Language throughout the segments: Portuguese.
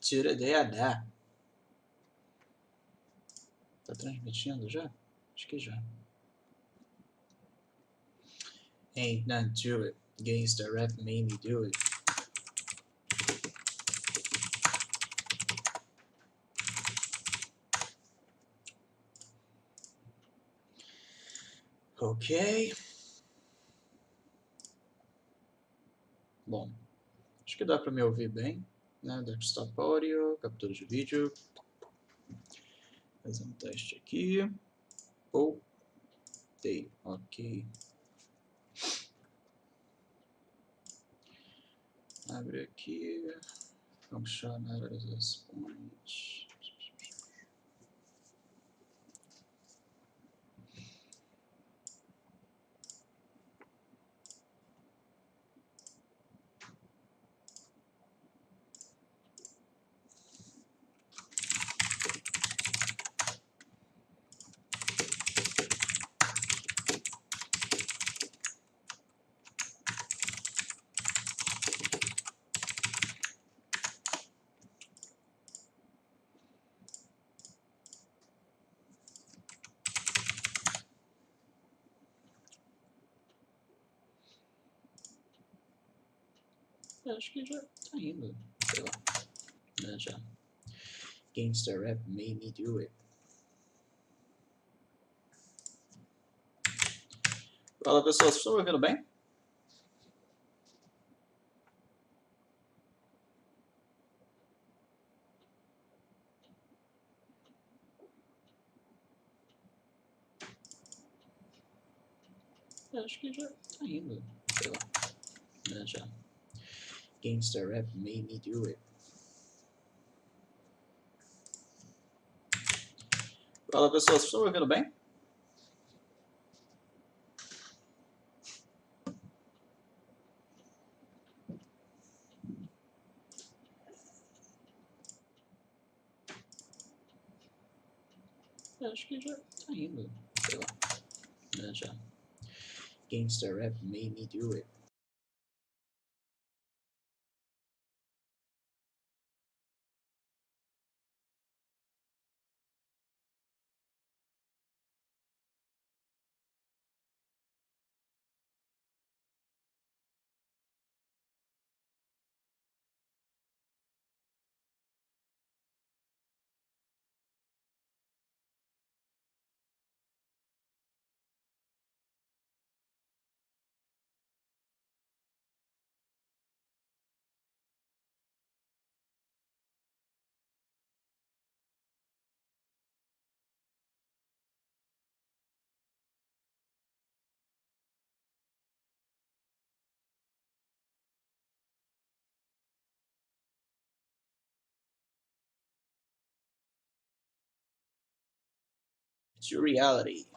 Tira ideia. Tá transmitindo já? Acho que já. Ain't nothing to it. Gangsta rap made me do it. Ok. Bom, acho que dá para me ouvir bem, né? Desktop Audio, captura de vídeo. Fazer um teste aqui. Voltei, ok. Abre aqui. Funcionar as points. Acho que já tá indo, sei lá, já. Gangsta Rap made me do it. Fala pessoal, vocês estão me ouvindo bem? Acho que já tá indo, sei lá, já. Gangsta Rap made me do it. Fala pessoal, vocês estão me ouvindo bem? Acho que já tá indo, sei lá, já. Gangsta Rap made me do it. It's your reality.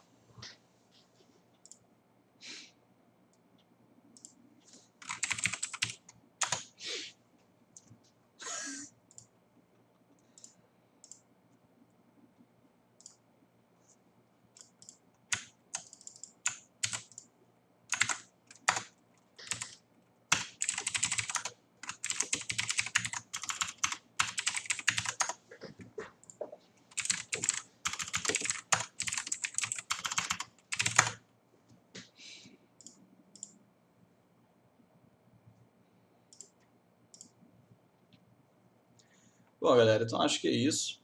Bom, galera, então acho que é isso.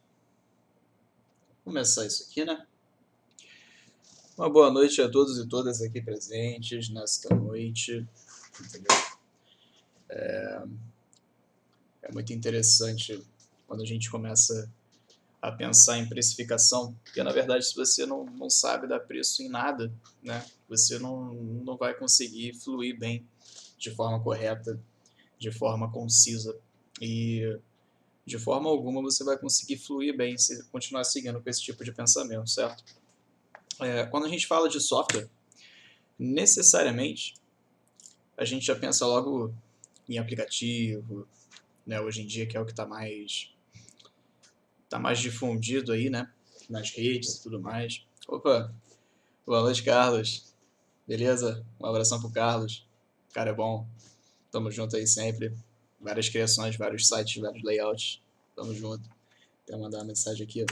Vou começar isso aqui, né? Uma boa noite a todos e todas aqui presentes nesta noite. Entendeu? É muito interessante quando a gente começa a pensar em precificação, porque na verdade se você não sabe dar preço em nada, né, você não vai conseguir fluir bem de forma correta, de forma concisa, e de forma alguma você vai conseguir fluir bem se continuar seguindo com esse tipo de pensamento, certo? Quando a gente fala de software, necessariamente a gente já pensa logo em aplicativo, né, hoje em dia, que é o que está mais difundido aí, né, nas redes e tudo mais. Opa, boa noite, Carlos. Beleza? Um abração pro Carlos. O cara é bom. Tamo junto aí sempre. Várias criações, vários sites, vários layouts. Tamo junto. Vou mandar uma mensagem aqui.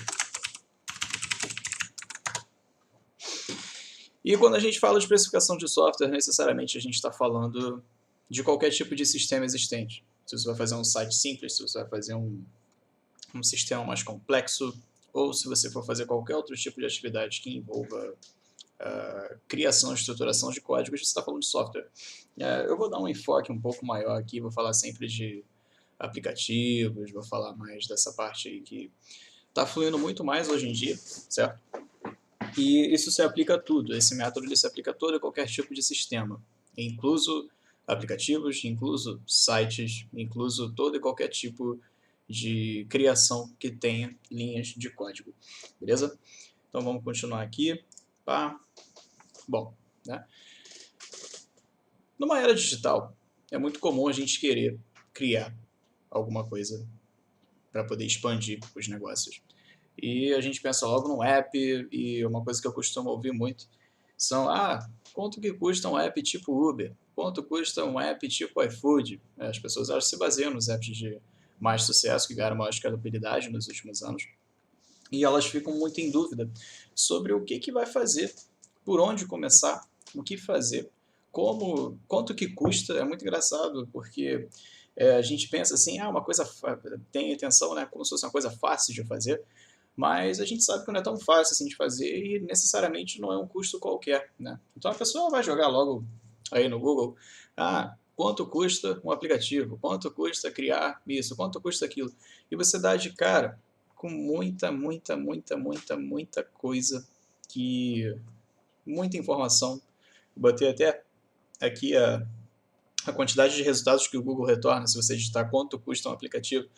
E quando a gente fala de especificação de software, necessariamente a gente está falando de qualquer tipo de sistema existente. Se você vai fazer um site simples, se você vai fazer um sistema mais complexo, ou se você for fazer qualquer outro tipo de atividade que envolva criação e estruturação de códigos, você está falando de software. Eu vou dar um enfoque um pouco maior aqui, vou falar sempre de aplicativos, vou falar mais dessa parte aí que está fluindo muito mais hoje em dia, certo? E isso se aplica a tudo, esse método ele se aplica a todo e qualquer tipo de sistema, incluso aplicativos, incluso sites, incluso todo e qualquer tipo de criação que tenha linhas de código, beleza? Então vamos continuar aqui. Bom, né? Numa era digital, é muito comum a gente querer criar alguma coisa para poder expandir os negócios. E a gente pensa logo num app, e uma coisa que eu costumo ouvir muito são, quanto que custa um app tipo Uber? Quanto custa um app tipo iFood? As pessoas elas se baseiam nos apps de mais sucesso, que ganharam maior escalabilidade nos últimos anos, e elas ficam muito em dúvida sobre o que vai fazer, por onde começar, o que fazer, quanto que custa. É muito engraçado, porque a gente pensa assim, uma coisa tem intenção, né, como se fosse uma coisa fácil de fazer, mas a gente sabe que não é tão fácil assim de fazer e necessariamente não é um custo qualquer, né? Então a pessoa vai jogar logo aí no Google, quanto custa um aplicativo, quanto custa criar isso, quanto custa aquilo, e você dá de cara com muita coisa, muita informação. Botei até aqui a quantidade de resultados que o Google retorna. Se você digitar quanto custa um aplicativo,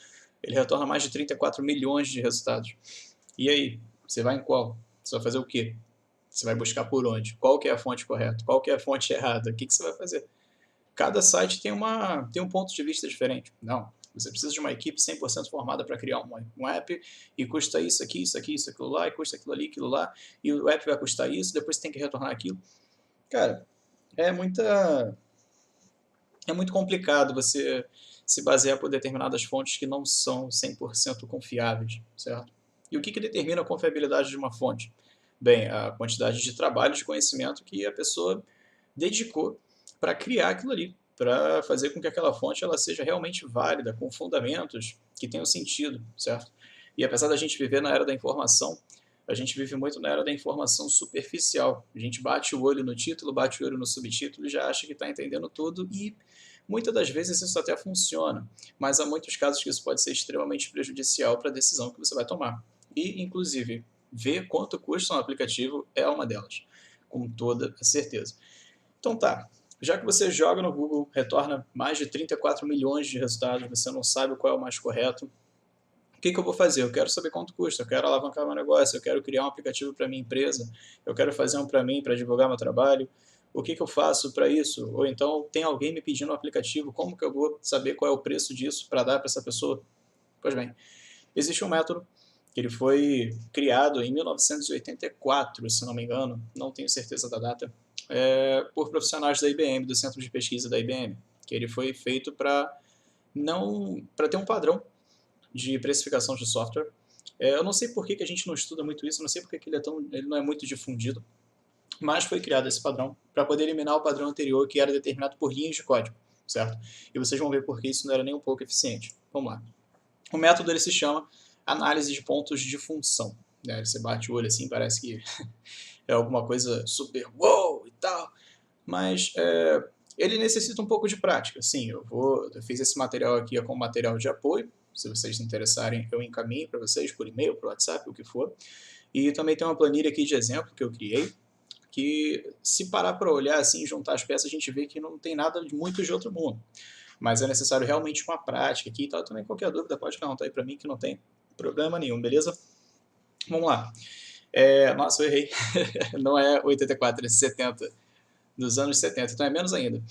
ele retorna mais de 34 milhões de resultados. E aí, você vai em qual? Você vai fazer o quê? Você vai buscar por onde? Qual que é a fonte correta? Qual que é a fonte errada? O que você vai fazer? Cada site tem um ponto de vista diferente. Não, você precisa de uma equipe 100% formada para criar um app, e custa isso aqui, isso aqui, isso, aquilo lá, e custa aquilo ali, aquilo lá, e o app vai custar isso, depois você tem que retornar aquilo. Cara, é muito complicado você se basear por determinadas fontes que não são 100% confiáveis, certo? E o que determina a confiabilidade de uma fonte? Bem, a quantidade de trabalho, de conhecimento que a pessoa dedicou para criar aquilo ali, para fazer com que aquela fonte ela seja realmente válida, com fundamentos que tenham sentido, certo? E apesar da gente viver na era da informação, a gente vive muito na era da informação superficial. A gente bate o olho no título, bate o olho no subtítulo e já acha que está entendendo tudo, e muitas das vezes isso até funciona, mas há muitos casos que isso pode ser extremamente prejudicial para a decisão que você vai tomar. E, inclusive, ver quanto custa um aplicativo é uma delas, com toda a certeza. Então tá, já que você joga no Google, retorna mais de 34 milhões de resultados, você não sabe qual é o mais correto, o que eu vou fazer? Eu quero saber quanto custa, eu quero alavancar meu negócio, eu quero criar um aplicativo para minha empresa, eu quero fazer um para mim, para divulgar meu trabalho. O que eu faço para isso? Ou então tem alguém me pedindo um aplicativo, como que eu vou saber qual é o preço disso para dar para essa pessoa? Pois bem, existe um método que ele foi criado em 1984, se não me engano, não tenho certeza da data, por profissionais da IBM, do Centro de Pesquisa da IBM, que ele foi feito para ter um padrão de precificação de software. Eu não sei por que a gente não estuda muito isso, não sei por que ele não é muito difundido, mas foi criado esse padrão para poder eliminar o padrão anterior, que era determinado por linhas de código, certo? E vocês vão ver por que isso não era nem um pouco eficiente. Vamos lá. O método ele se chama análise de pontos de função, né? Você bate o olho assim, parece que é alguma coisa super wow e tal, mas ele necessita um pouco de prática. Sim, eu fiz esse material aqui como material de apoio. Se vocês se interessarem, eu encaminho para vocês por e-mail, por WhatsApp, o que for. E também tem uma planilha aqui de exemplo que eu criei, que se parar para olhar assim, juntar as peças, a gente vê que não tem nada muito de outro mundo. Mas é necessário realmente uma prática aqui e tal. Também qualquer dúvida pode perguntar aí para mim, que não tem problema nenhum, beleza? Vamos lá. Nossa, eu errei. Não é 84, é 70. Dos anos 70, então é menos ainda.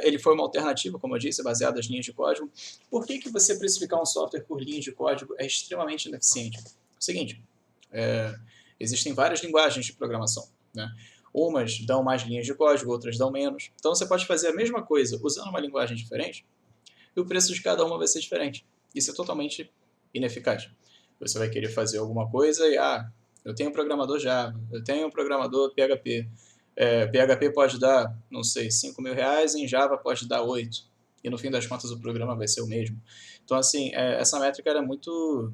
Ele foi uma alternativa, como eu disse, baseada nas linhas de código. Por que você precificar um software por linhas de código é extremamente ineficiente? É o seguinte, existem várias linguagens de programação, né? Umas dão mais linhas de código, outras dão menos. Então você pode fazer a mesma coisa usando uma linguagem diferente, e o preço de cada uma vai ser diferente. Isso é totalmente ineficaz. Você vai querer fazer alguma coisa e, eu tenho um programador Java, eu tenho um programador PHP. PHP pode dar, não sei, R$ 5.000, em Java pode dar 8. E no fim das contas o programa vai ser o mesmo. Então, assim, essa métrica era muito,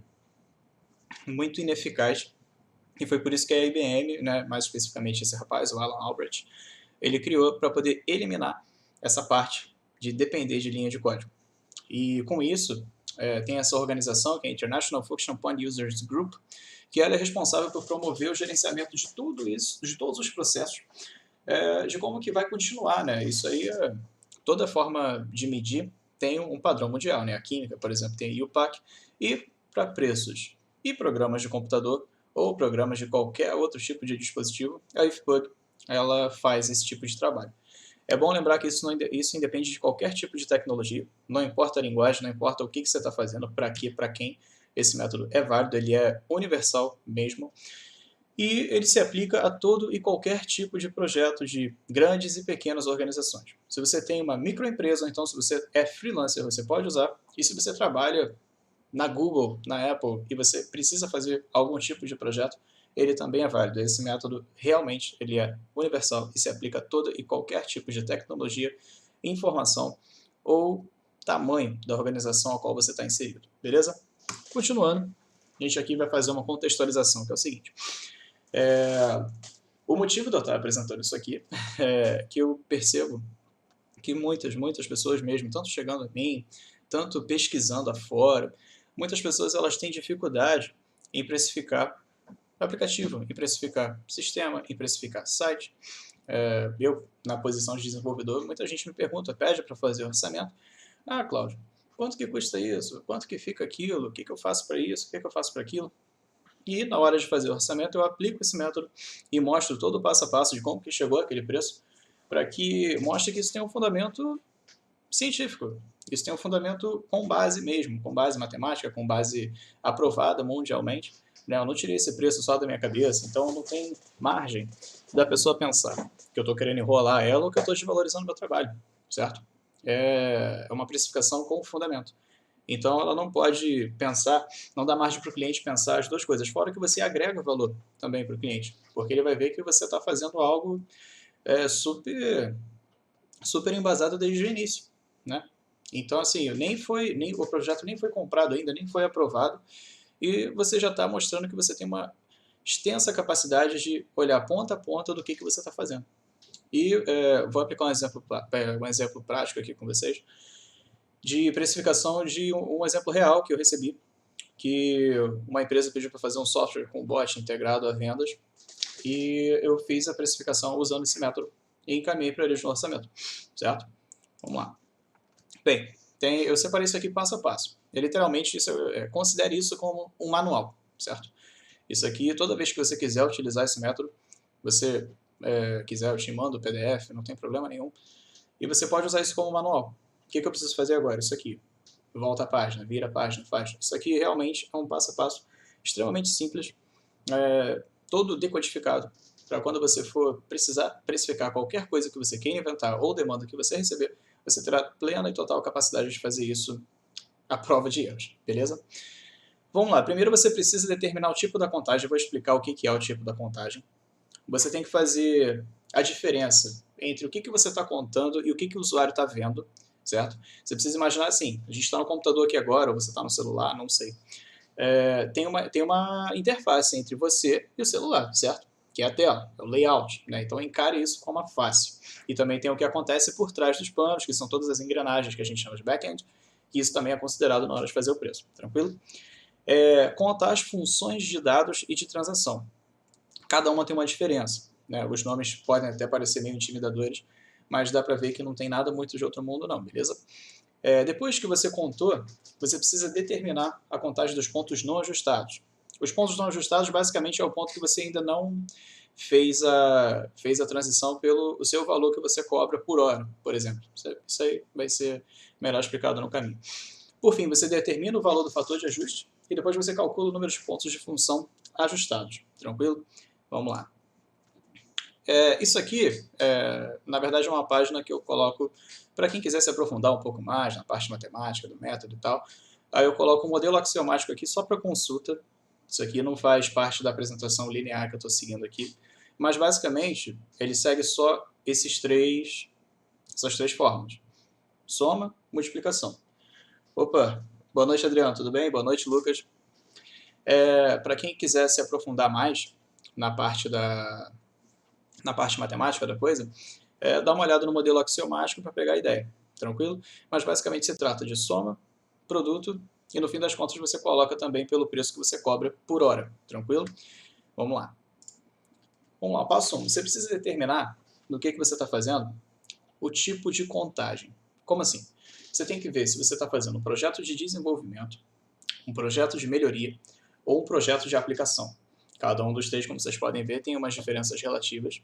muito ineficaz. E foi por isso que a IBM, né, mais especificamente esse rapaz, o Alan Albrecht, ele criou para poder eliminar essa parte de depender de linha de código. E com isso, tem essa organização, que é a International Function Point Users Group, que ela é responsável por promover o gerenciamento de tudo isso, de todos os processos, de como que vai continuar, né? Isso aí, toda forma de medir tem um padrão mundial, né? A química, por exemplo, tem a UPAC, e para preços e programas de computador, ou programas de qualquer outro tipo de dispositivo, a IFPUG, ela faz esse tipo de trabalho. É bom lembrar que isso independe de qualquer tipo de tecnologia, não importa a linguagem, não importa o que você está fazendo, para quê, para quem, esse método é válido, ele é universal mesmo, e ele se aplica a todo e qualquer tipo de projeto de grandes e pequenas organizações. Se você tem uma microempresa, ou então se você é freelancer, você pode usar, e se você trabalha na Google, na Apple, e você precisa fazer algum tipo de projeto, ele também é válido. Esse método realmente ele é universal e se aplica a todo e qualquer tipo de tecnologia, informação ou tamanho da organização a qual você está inserido. Beleza? Continuando, a gente aqui vai fazer uma contextualização, que é o seguinte. O motivo de eu estar apresentando isso aqui é que eu percebo que muitas pessoas mesmo, tanto chegando a mim, tanto pesquisando afora, muitas pessoas elas têm dificuldade em precificar aplicativo, em precificar sistema, em precificar site. Eu, na posição de desenvolvedor, muita gente me pergunta, pede para fazer orçamento. Cláudio, quanto que custa isso? Quanto que fica aquilo? O que eu faço para isso? O que eu faço para aquilo? E na hora de fazer o orçamento, eu aplico esse método e mostro todo o passo a passo de como que chegou aquele preço, para que mostre que isso tem um fundamento científico. Isso tem um fundamento com base mesmo, com base matemática, com base aprovada mundialmente. Eu não tirei esse preço só da minha cabeça, então não tem margem da pessoa pensar que eu estou querendo enrolar ela ou que eu estou desvalorizando o meu trabalho, certo? É uma precificação com fundamento. Então ela não pode pensar, não dá margem para o cliente pensar as duas coisas, fora que você agrega valor também para o cliente, porque ele vai ver que você está fazendo algo super embasado desde o início, né? Então, assim, o projeto nem foi comprado ainda, nem foi aprovado, e você já está mostrando que você tem uma extensa capacidade de olhar ponta a ponta do que você está fazendo. E vou aplicar um exemplo prático aqui com vocês, de precificação de um exemplo real que eu recebi, que uma empresa pediu para fazer um software com bot integrado a vendas, e eu fiz a precificação usando esse método e encaminhei para eles no orçamento, certo? Vamos lá. Bem, eu separei isso aqui passo a passo. Literalmente, considere isso como um manual, certo? Isso aqui, toda vez que você quiser utilizar esse método, você quiser, eu te mando o PDF, não tem problema nenhum, e você pode usar isso como manual. O que eu preciso fazer agora? Isso aqui. Volta a página, vira a página, faz. Isso aqui realmente é um passo a passo extremamente simples, todo decodificado, para quando você for precisar precificar qualquer coisa que você queira inventar ou demanda que você receber, você terá plena e total capacidade de fazer isso à prova de erros, beleza? Vamos lá, primeiro você precisa determinar o tipo da contagem, eu vou explicar o que é o tipo da contagem. Você tem que fazer a diferença entre o que você está contando e o que o usuário está vendo, certo? Você precisa imaginar assim, a gente está no computador aqui agora, ou você está no celular, não sei. Tem uma interface entre você e o celular, certo? Que é a tela, é o layout, né? Então encare isso como uma face. E também tem o que acontece por trás dos panos, que são todas as engrenagens que a gente chama de back-end, que isso também é considerado na hora de fazer o preço, tranquilo? Contar as funções de dados e de transação. Cada uma tem uma diferença, né? Os nomes podem até parecer meio intimidadores, mas dá para ver que não tem nada muito de outro mundo não, beleza? Depois que você contou, você precisa determinar a contagem dos pontos não ajustados. Os pontos não ajustados basicamente é o ponto que você ainda não fez a transição pelo o seu valor que você cobra por hora, por exemplo. Isso aí vai ser melhor explicado no caminho. Por fim, você determina o valor do fator de ajuste e depois você calcula o número de pontos de função ajustados. Tranquilo? Vamos lá. Isso aqui, na verdade, é uma página que eu coloco para quem quiser se aprofundar um pouco mais na parte matemática do método e tal. Aí eu coloco um modelo axiomático aqui só para consulta. Isso aqui não faz parte da apresentação linear que eu estou seguindo aqui. Mas, basicamente, ele segue só essas três formas. Soma, multiplicação. Opa, boa noite, Adriano, tudo bem? Boa noite, Lucas. Para quem quiser se aprofundar mais na parte matemática da coisa, dá uma olhada no modelo axiomático para pegar a ideia, tranquilo? Mas basicamente se trata de soma, produto, e no fim das contas você coloca também pelo preço que você cobra por hora, tranquilo? Vamos lá. Vamos lá, passo 1. Você precisa determinar no que você está fazendo o tipo de contagem. Como assim? Você tem que ver se você está fazendo um projeto de desenvolvimento, um projeto de melhoria ou um projeto de aplicação. Cada um dos três, como vocês podem ver, tem umas diferenças relativas.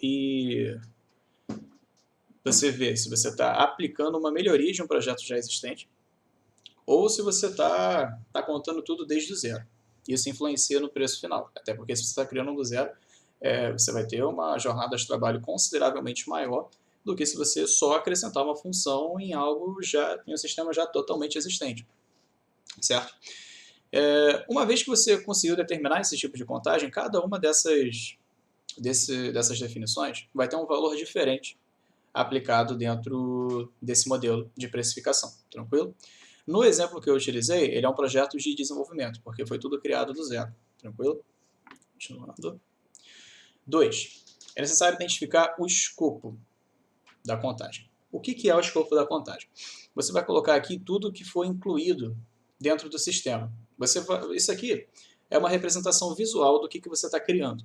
E você vê se você está aplicando uma melhoria de um projeto já existente ou se você está contando tudo desde o zero. Isso influencia no preço final. Até porque se você está criando do zero, você vai ter uma jornada de trabalho consideravelmente maior do que se você só acrescentar uma função em em um sistema já totalmente existente. Certo? Uma vez que você conseguiu determinar esse tipo de contagem, cada uma dessas definições vai ter um valor diferente aplicado dentro desse modelo de precificação, tranquilo? No exemplo que eu utilizei, ele é um projeto de desenvolvimento, porque foi tudo criado do zero, tranquilo? Continuando. 2. É necessário identificar o escopo da contagem. O que é o escopo da contagem? Você vai colocar aqui tudo que foi incluído dentro do sistema. Isso aqui é uma representação visual do que você está criando.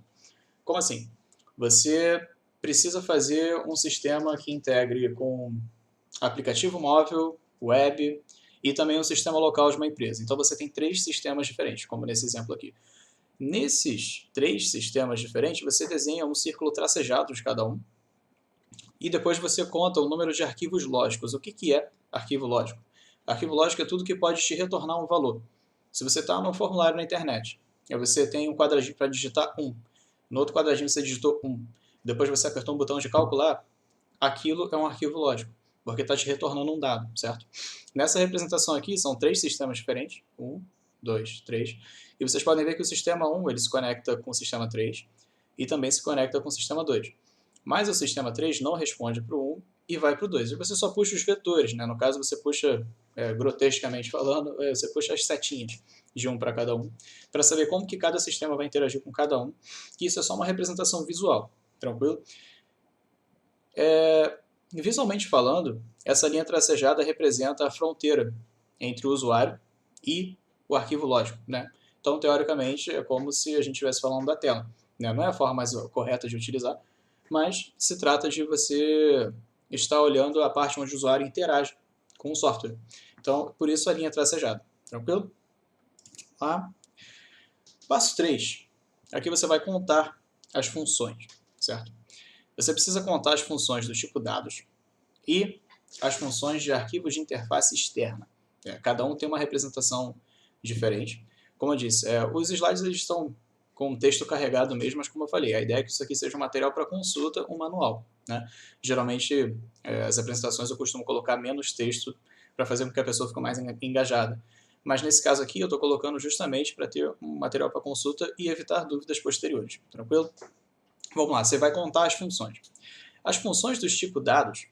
Como assim? Você precisa fazer um sistema que integre com aplicativo móvel, web e também um sistema local de uma empresa. Então você tem 3 sistemas diferentes, como nesse exemplo aqui. Nesses 3 sistemas diferentes, você desenha um círculo tracejado de cada um e depois você conta o número de arquivos lógicos. O que é arquivo lógico? Arquivo lógico é tudo que pode te retornar um valor. Se você está num formulário na internet e você tem um quadradinho para digitar 1, no outro quadradinho você digitou 1, depois você apertou um botão de calcular, aquilo é um arquivo lógico, porque está te retornando um dado, certo? Nessa representação aqui são 3 sistemas diferentes, 1, 2, 3, e vocês podem ver que o sistema 1 ele se conecta com o sistema 3 e também se conecta com o sistema 2. Mas o sistema 3 não responde para o 1 e vai para o 2. E você só puxa os vetores, né? No caso você puxa, grotescamente falando, você puxa as setinhas de um para cada um, para saber como que cada sistema vai interagir com cada um, que isso é só uma representação visual, tranquilo? Visualmente falando, essa linha tracejada representa a fronteira entre o usuário e o arquivo lógico, né? Então, teoricamente, é como se a gente estivesse falando da tela, né? Não é a forma mais correta de utilizar, mas se trata de você estar olhando a parte onde o usuário interage com o software. Então, por isso a linha tracejada, tranquilo? Tá? Passo 3. Aqui você vai contar as funções, certo? Você precisa contar as funções do tipo dados e as funções de arquivos de interface externa. Cada um tem uma representação diferente. Como eu disse, os slides eles estão com o texto carregado mesmo, mas como eu falei, a ideia é que isso aqui seja um material para consulta, um manual, né? Geralmente, as apresentações eu costumo colocar menos texto para fazer com que a pessoa fique mais engajada. Mas nesse caso aqui eu estou colocando justamente para ter um material para consulta e evitar dúvidas posteriores, tranquilo? Vamos lá, você vai contar as funções. As funções do tipo dados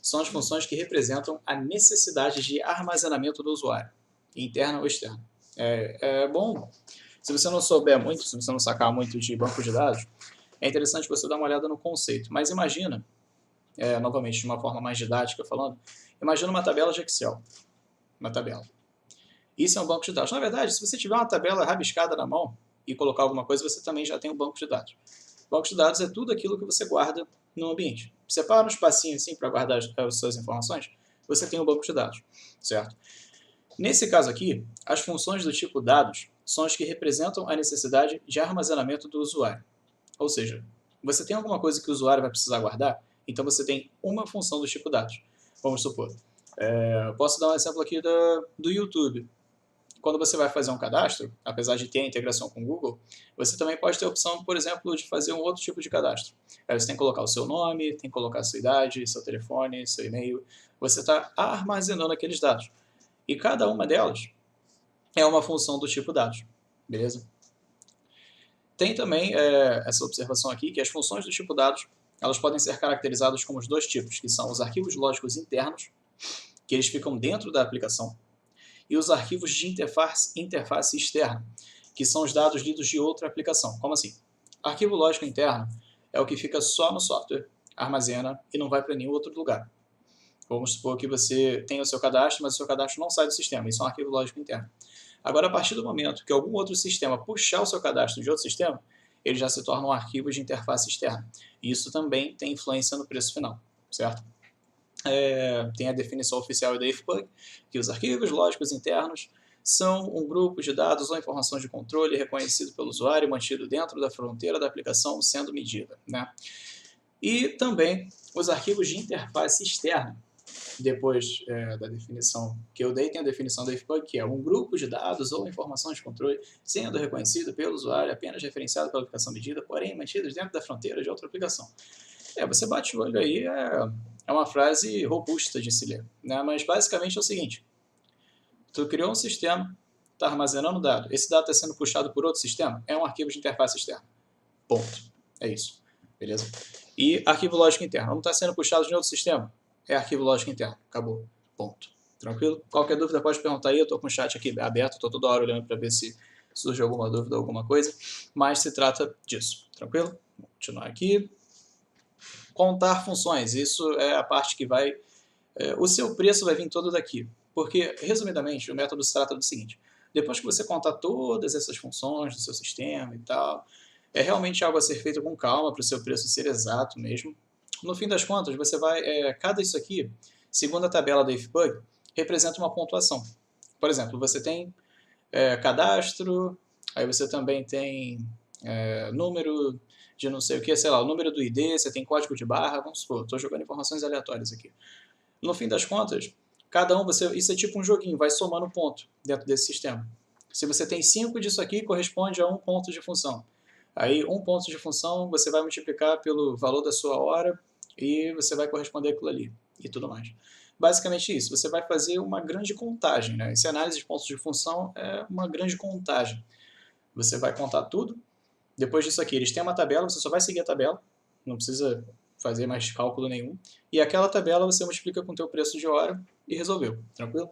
são as funções que representam a necessidade de armazenamento do usuário, interno ou externo. É bom, se você não souber muito, se você não sacar muito de banco de dados, é interessante você dar uma olhada no conceito. Mas imagina, novamente, de uma forma mais didática falando, imagina uma tabela de Excel. Uma tabela. Isso é um banco de dados. Na verdade, se você tiver uma tabela rabiscada na mão e colocar alguma coisa, você também já tem um banco de dados. Banco de dados é tudo aquilo que você guarda no ambiente. Separa um espacinho assim para guardar as suas informações, você tem um banco de dados, certo? Nesse caso aqui, as funções do tipo dados são as que representam a necessidade de armazenamento do usuário. Ou seja, você tem alguma coisa que o usuário vai precisar guardar, então você tem uma função do tipo dados. Vamos supor, posso dar um exemplo aqui do YouTube. Quando você vai fazer um cadastro, apesar de ter a integração com o Google, você também pode ter a opção, por exemplo, de fazer um outro tipo de cadastro. Você tem que colocar o seu nome, tem que colocar a sua idade, seu telefone, seu e-mail. Você está armazenando aqueles dados. E cada uma delas é uma função do tipo dados, beleza? Tem também essa observação aqui, que as funções do tipo dados, elas podem ser caracterizadas como os dois tipos, que são os arquivos lógicos internos, que eles ficam dentro da aplicação, e os arquivos de interface externa, que são os dados lidos de outra aplicação. Como assim? Arquivo lógico interno é o que fica só no software, armazena e não vai para nenhum outro lugar. Vamos supor que você tem o seu cadastro, mas o seu cadastro não sai do sistema, isso é um arquivo lógico interno. Agora, a partir do momento que algum outro sistema puxar o seu cadastro de outro sistema, ele já se torna um arquivo de interface externa. E isso também tem influência no preço final, certo? Tem a definição oficial da IFPUG, que os arquivos lógicos internos são um grupo de dados ou informações de controle reconhecido pelo usuário e mantido dentro da fronteira da aplicação sendo medida, né? E também os arquivos de interface externa, depois da definição que eu dei, tem a definição da IFPUG, que é um grupo de dados ou informações de controle sendo reconhecido pelo usuário, apenas referenciado pela aplicação medida, porém mantidos dentro da fronteira de outra aplicação. Você bate o olho aí, é uma frase robusta de se ler, né? Mas basicamente é o seguinte: tu criou um sistema, está armazenando dado, esse dado está sendo puxado por outro sistema, é um arquivo de interface externa. Ponto. É isso. Beleza? E arquivo lógico interno, não está sendo puxado de outro sistema, é arquivo lógico interno. Acabou. Ponto. Tranquilo? Qualquer dúvida pode perguntar aí, eu estou com o chat aqui aberto, estou toda hora olhando para ver se surge alguma dúvida, alguma coisa, mas se trata disso. Tranquilo? Vou continuar aqui. Contar funções, isso é a parte que vai... o seu preço vai vir todo daqui, porque, resumidamente, o método se trata do seguinte: depois que você contar todas essas funções do seu sistema e tal, é realmente algo a ser feito com calma para o seu preço ser exato mesmo. No fim das contas, você vai... cada isso aqui, segundo a tabela da IFPUG, representa uma pontuação. Por exemplo, você tem cadastro, aí você também tem número de não sei o que, sei lá, o número do ID, você tem código de barra, vamos supor, estou jogando informações aleatórias aqui. No fim das contas, cada um, isso é tipo um joguinho, vai somando ponto dentro desse sistema. Se você tem 5 disso aqui, corresponde a 1 ponto de função. Aí, 1 ponto de função, você vai multiplicar pelo valor da sua hora e você vai corresponder aquilo ali e tudo mais. Basicamente isso, você vai fazer uma grande contagem, né? Essa análise de pontos de função é uma grande contagem. Você vai contar tudo. Depois disso aqui, eles têm uma tabela, você só vai seguir a tabela, não precisa fazer mais cálculo nenhum. E aquela tabela você multiplica com o teu preço de hora e resolveu, tranquilo?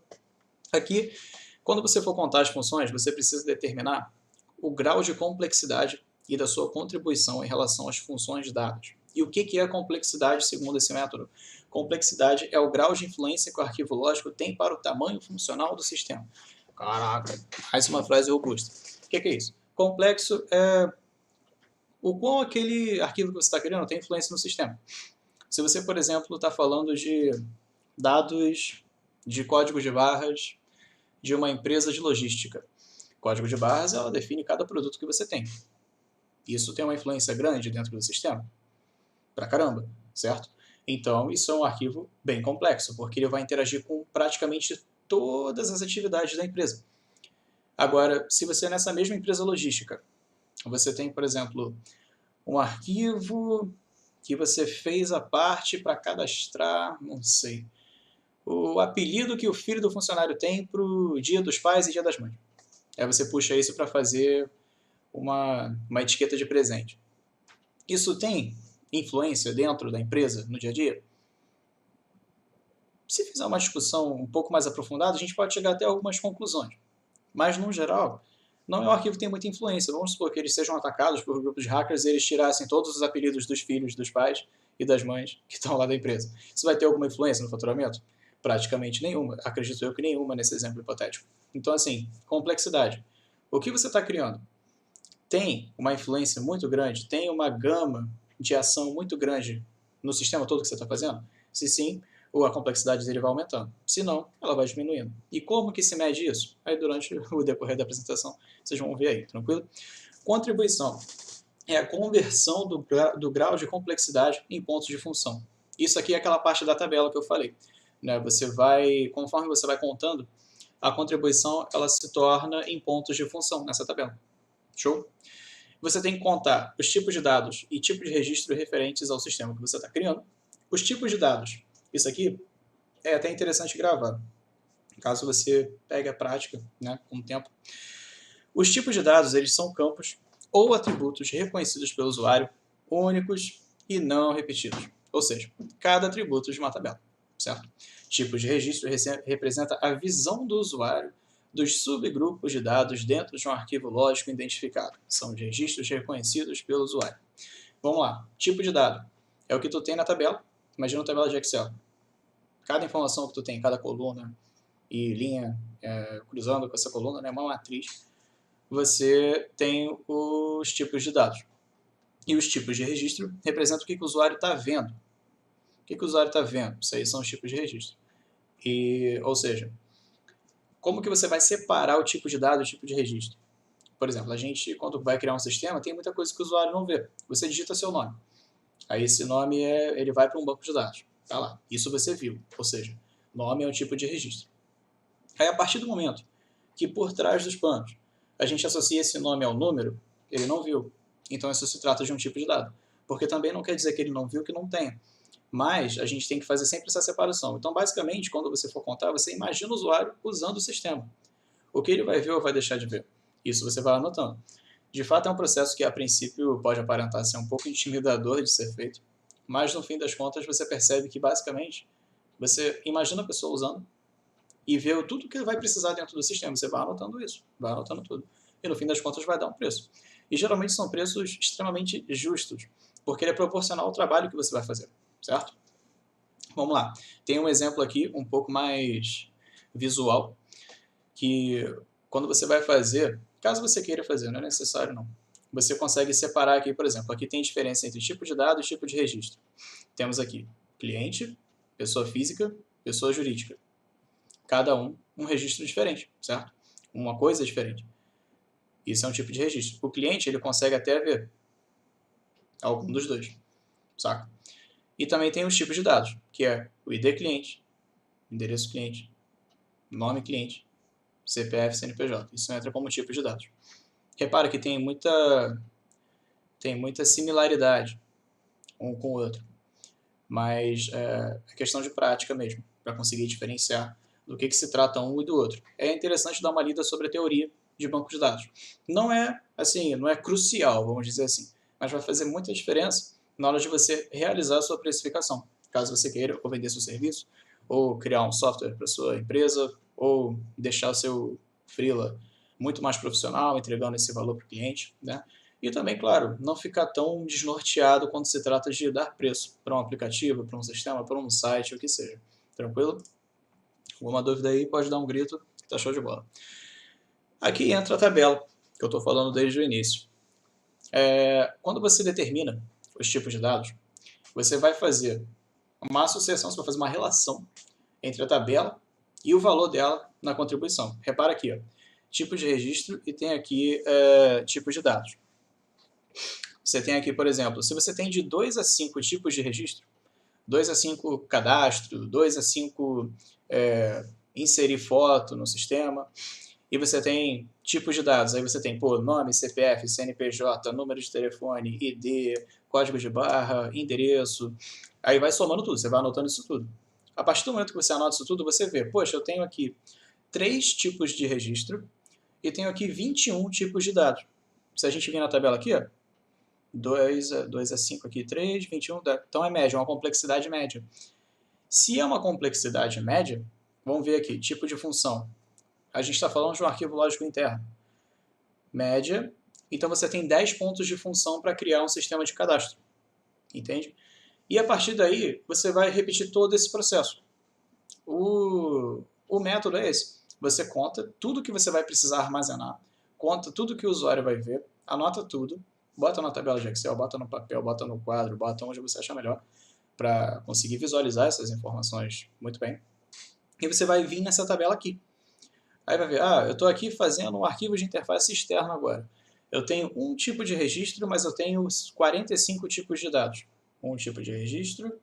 Aqui, quando você for contar as funções, você precisa determinar o grau de complexidade e da sua contribuição em relação às funções dadas. E o que é a complexidade segundo esse método? Complexidade é o grau de influência que o arquivo lógico tem para o tamanho funcional do sistema. Caraca, mais uma frase robusta. O que é isso? Complexo é o quão aquele arquivo que você está criando tem influência no sistema. Se você, por exemplo, está falando de dados de código de barras de uma empresa de logística. Código de barras, ela define cada produto que você tem. Isso tem uma influência grande dentro do sistema? Pra caramba, certo? Então, isso é um arquivo bem complexo, porque ele vai interagir com praticamente todas as atividades da empresa. Agora, se você nessa mesma empresa logística, você tem, por exemplo, um arquivo que você fez a parte para cadastrar, não sei, o apelido que o filho do funcionário tem para o Dia dos Pais e Dia das Mães. Aí você puxa isso para fazer uma etiqueta de presente. Isso tem influência dentro da empresa, no dia a dia? Se fizer uma discussão um pouco mais aprofundada, a gente pode chegar até algumas conclusões. Mas, no geral, não é um arquivo que tem muita influência. Vamos supor que eles sejam atacados por grupos de hackers e eles tirassem todos os apelidos dos filhos, dos pais e das mães que estão lá da empresa. Isso vai ter alguma influência no faturamento? Praticamente nenhuma. Acredito eu que nenhuma nesse exemplo hipotético. Então, assim, complexidade. O que você está criando tem uma influência muito grande? Tem uma gama de ação muito grande no sistema todo que você está fazendo? Se sim, ou a complexidade dele vai aumentando. Se não, ela vai diminuindo. E como que se mede isso? Aí durante o decorrer da apresentação vocês vão ver aí, tranquilo? Contribuição é a conversão do grau de complexidade em pontos de função. Isso aqui é aquela parte da tabela que eu falei, né? Conforme você vai contando, a contribuição ela se torna em pontos de função nessa tabela. Show? Você tem que contar os tipos de dados e tipos de registro referentes ao sistema que você está criando. Os tipos de dados. Isso aqui é até interessante gravar. caso você pegue a prática, né, com o tempo. Os tipos de dados, eles são campos ou atributos reconhecidos pelo usuário, únicos e não repetidos. Ou seja, cada atributo de uma tabela, certo? Tipos de registro representa a visão do usuário dos subgrupos de dados dentro de um arquivo lógico identificado. São de registros reconhecidos pelo usuário. Vamos lá. Tipo de dado é o que tu tem na tabela. Imagina uma tabela de Excel. Cada informação que tu tem, cada coluna e linha cruzando com essa coluna, né, uma matriz, você tem os tipos de dados. E os tipos de registro representam o que o usuário está vendo. O que o usuário está vendo? Isso aí são os tipos de registro. Ou seja, como que você vai separar o tipo de dado e o tipo de registro? Por exemplo, a gente, quando vai criar um sistema, tem muita coisa que o usuário não vê. Você digita seu nome. Aí esse nome, ele vai para um banco de dados. Tá lá. Isso você viu. Ou seja, nome é um tipo de registro. Aí, a partir do momento que por trás dos panos a gente associa esse nome ao número, ele não viu. Então isso se trata de um tipo de dado. Porque também não quer dizer que ele não viu que não tenha. Mas a gente tem que fazer sempre essa separação. Então, basicamente, quando você for contar, você imagina o usuário usando o sistema. O que ele vai ver ou vai deixar de ver. Isso você vai anotando. De fato, é um processo que, a princípio, pode aparentar ser um pouco intimidador de ser feito. Mas, no fim das contas, você percebe que, basicamente, você imagina a pessoa usando e vê tudo que vai precisar dentro do sistema. Você vai anotando isso, vai anotando tudo. E no fim das contas vai dar um preço. E geralmente são preços extremamente justos, porque ele é proporcional ao trabalho que você vai fazer, certo? Vamos lá. Tem um exemplo aqui um pouco mais visual, que quando você vai fazer, caso você queira fazer, não é necessário não, você consegue separar aqui, por exemplo, aqui tem diferença entre tipo de dado e tipo de registro. Temos aqui cliente, pessoa física, pessoa jurídica. Cada um registro diferente, certo? Uma coisa diferente. Isso é um tipo de registro. O cliente, ele consegue até ver algum dos dois, saca? E também tem os tipos de dados, que é o ID cliente, endereço cliente, nome cliente, CPF, CNPJ. Isso entra como tipo de dados. Repara que tem muita similaridade um com o outro, mas é questão de prática mesmo, para conseguir diferenciar do que se trata um e do outro. É interessante dar uma lida sobre a teoria de banco de dados. Não é assim, não é crucial, vamos dizer assim, mas vai fazer muita diferença na hora de você realizar a sua precificação. Caso você queira ou vender seu serviço, ou criar um software para sua empresa, ou deixar o seu freela muito mais profissional, entregando esse valor para o cliente, né? E também, claro, não ficar tão desnorteado quando se trata de dar preço para um aplicativo, para um sistema, para um site, o que seja. Tranquilo? Alguma dúvida aí, pode dar um grito, que tá show de bola. Aqui entra a tabela, que eu estou falando desde o início. Quando você determina os tipos de dados, você vai fazer uma associação, você vai fazer uma relação entre a tabela e o valor dela na contribuição. Repara aqui, ó, tipo de registro e tem aqui tipos de dados. Você tem aqui, por exemplo, se você tem de 2 a 5 tipos de registro, 2 a 5 cadastro, 2 a 5 inserir foto no sistema, e você tem tipos de dados, aí você tem nome, CPF, CNPJ, número de telefone, ID, código de barra, endereço, aí vai somando tudo, você vai anotando isso tudo. A partir do momento que você anota isso tudo, você vê, poxa, eu tenho aqui 3 tipos de registro e tenho aqui 21 tipos de dados. Se a gente vir na tabela aqui, ó, 2 a 5 aqui, 3, 21, então é média, uma complexidade média. Se é uma complexidade média, vamos ver aqui, tipo de função. A gente está falando de um arquivo lógico interno. Média, então você tem 10 pontos de função para criar um sistema de cadastro. Entende? E a partir daí, você vai repetir todo esse processo. O método é esse. Você conta tudo que você vai precisar armazenar, conta tudo que o usuário vai ver, anota tudo, bota na tabela de Excel, bota no papel, bota no quadro, bota onde você achar melhor, para conseguir visualizar essas informações muito bem. E você vai vir nessa tabela aqui. Aí vai ver, eu estou aqui fazendo um arquivo de interface externo agora. Eu tenho um tipo de registro, mas eu tenho 45 tipos de dados. Um tipo de registro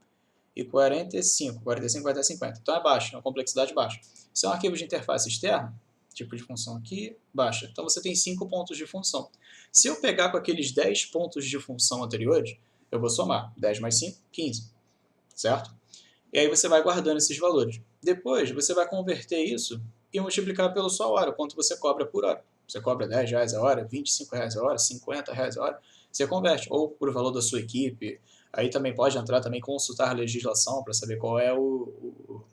e 45. 45 vai dar 50. Então é baixo, é uma complexidade baixa. Se é um arquivo de interface externo, tipo de função aqui, baixa. Então você tem 5 pontos de função. Se eu pegar com aqueles 10 pontos de função anteriores, eu vou somar 10 mais 5, 15. Certo? E aí você vai guardando esses valores. Depois, você vai converter isso e multiplicar pela sua hora, quanto você cobra por hora. Você cobra R$10 a hora, R$25 a hora, R$50 a hora, você converte. Ou por valor da sua equipe. Aí também pode entrar, também consultar a legislação para saber qual é o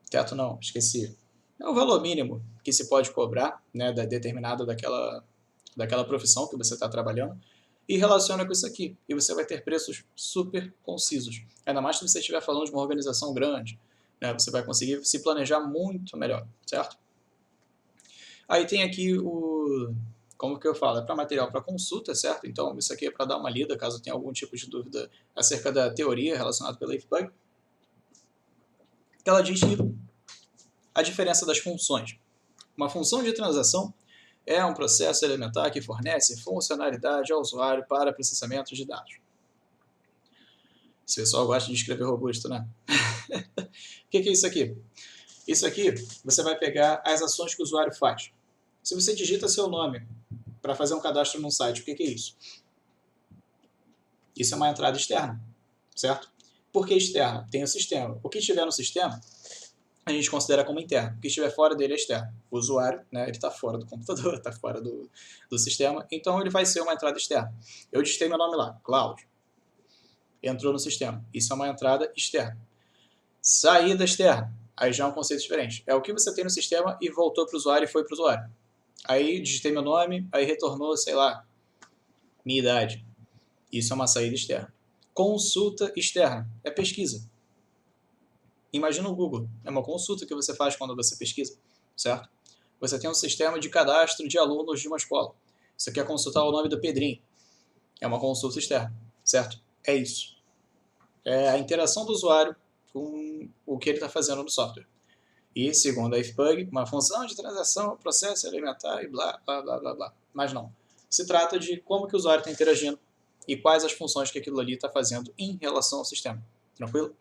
teto, não, esqueci. É o valor mínimo que se pode cobrar, né, determinado daquela profissão que você está trabalhando, e relaciona com isso aqui. E você vai ter preços super concisos. Ainda mais se você estiver falando de uma organização grande, né, você vai conseguir se planejar muito melhor, certo? Aí tem aqui como que eu falo? É para material para consulta, certo? Então isso aqui é para dar uma lida, caso tenha algum tipo de dúvida acerca da teoria relacionada pela IFBug. Ela diz que a diferença das funções. Uma função de transação é um processo elementar que fornece funcionalidade ao usuário para processamento de dados. Esse pessoal gosta de escrever robusto, né? O que é isso aqui? Isso aqui, você vai pegar as ações que o usuário faz. Se você digita seu nome para fazer um cadastro num site, o que é isso? Isso é uma entrada externa, certo? Por que externa? Tem o sistema. O que estiver no sistema, a gente considera como interno. O que estiver fora dele é externo. O usuário, né, ele está fora do computador, está fora do sistema, então ele vai ser uma entrada externa. Eu digitei meu nome lá, Cláudio. Entrou no sistema. Isso é uma entrada externa. Saída externa. Aí já é um conceito diferente. É o que você tem no sistema e voltou para o usuário e foi para o usuário. Aí digitei meu nome, aí retornou, sei lá, minha idade. Isso é uma saída externa. Consulta externa. É pesquisa. Imagina o Google. É uma consulta que você faz quando você pesquisa, certo? Você tem um sistema de cadastro de alunos de uma escola. Você quer consultar o nome do Pedrinho. É uma consulta externa, certo? É isso. É a interação do usuário com o que ele está fazendo no software. E, segundo a IFBug, uma função de transação, processo elementar e blá, blá, blá, blá, blá. Mas não. Se trata de como que o usuário está interagindo e quais as funções que aquilo ali está fazendo em relação ao sistema. Tranquilo?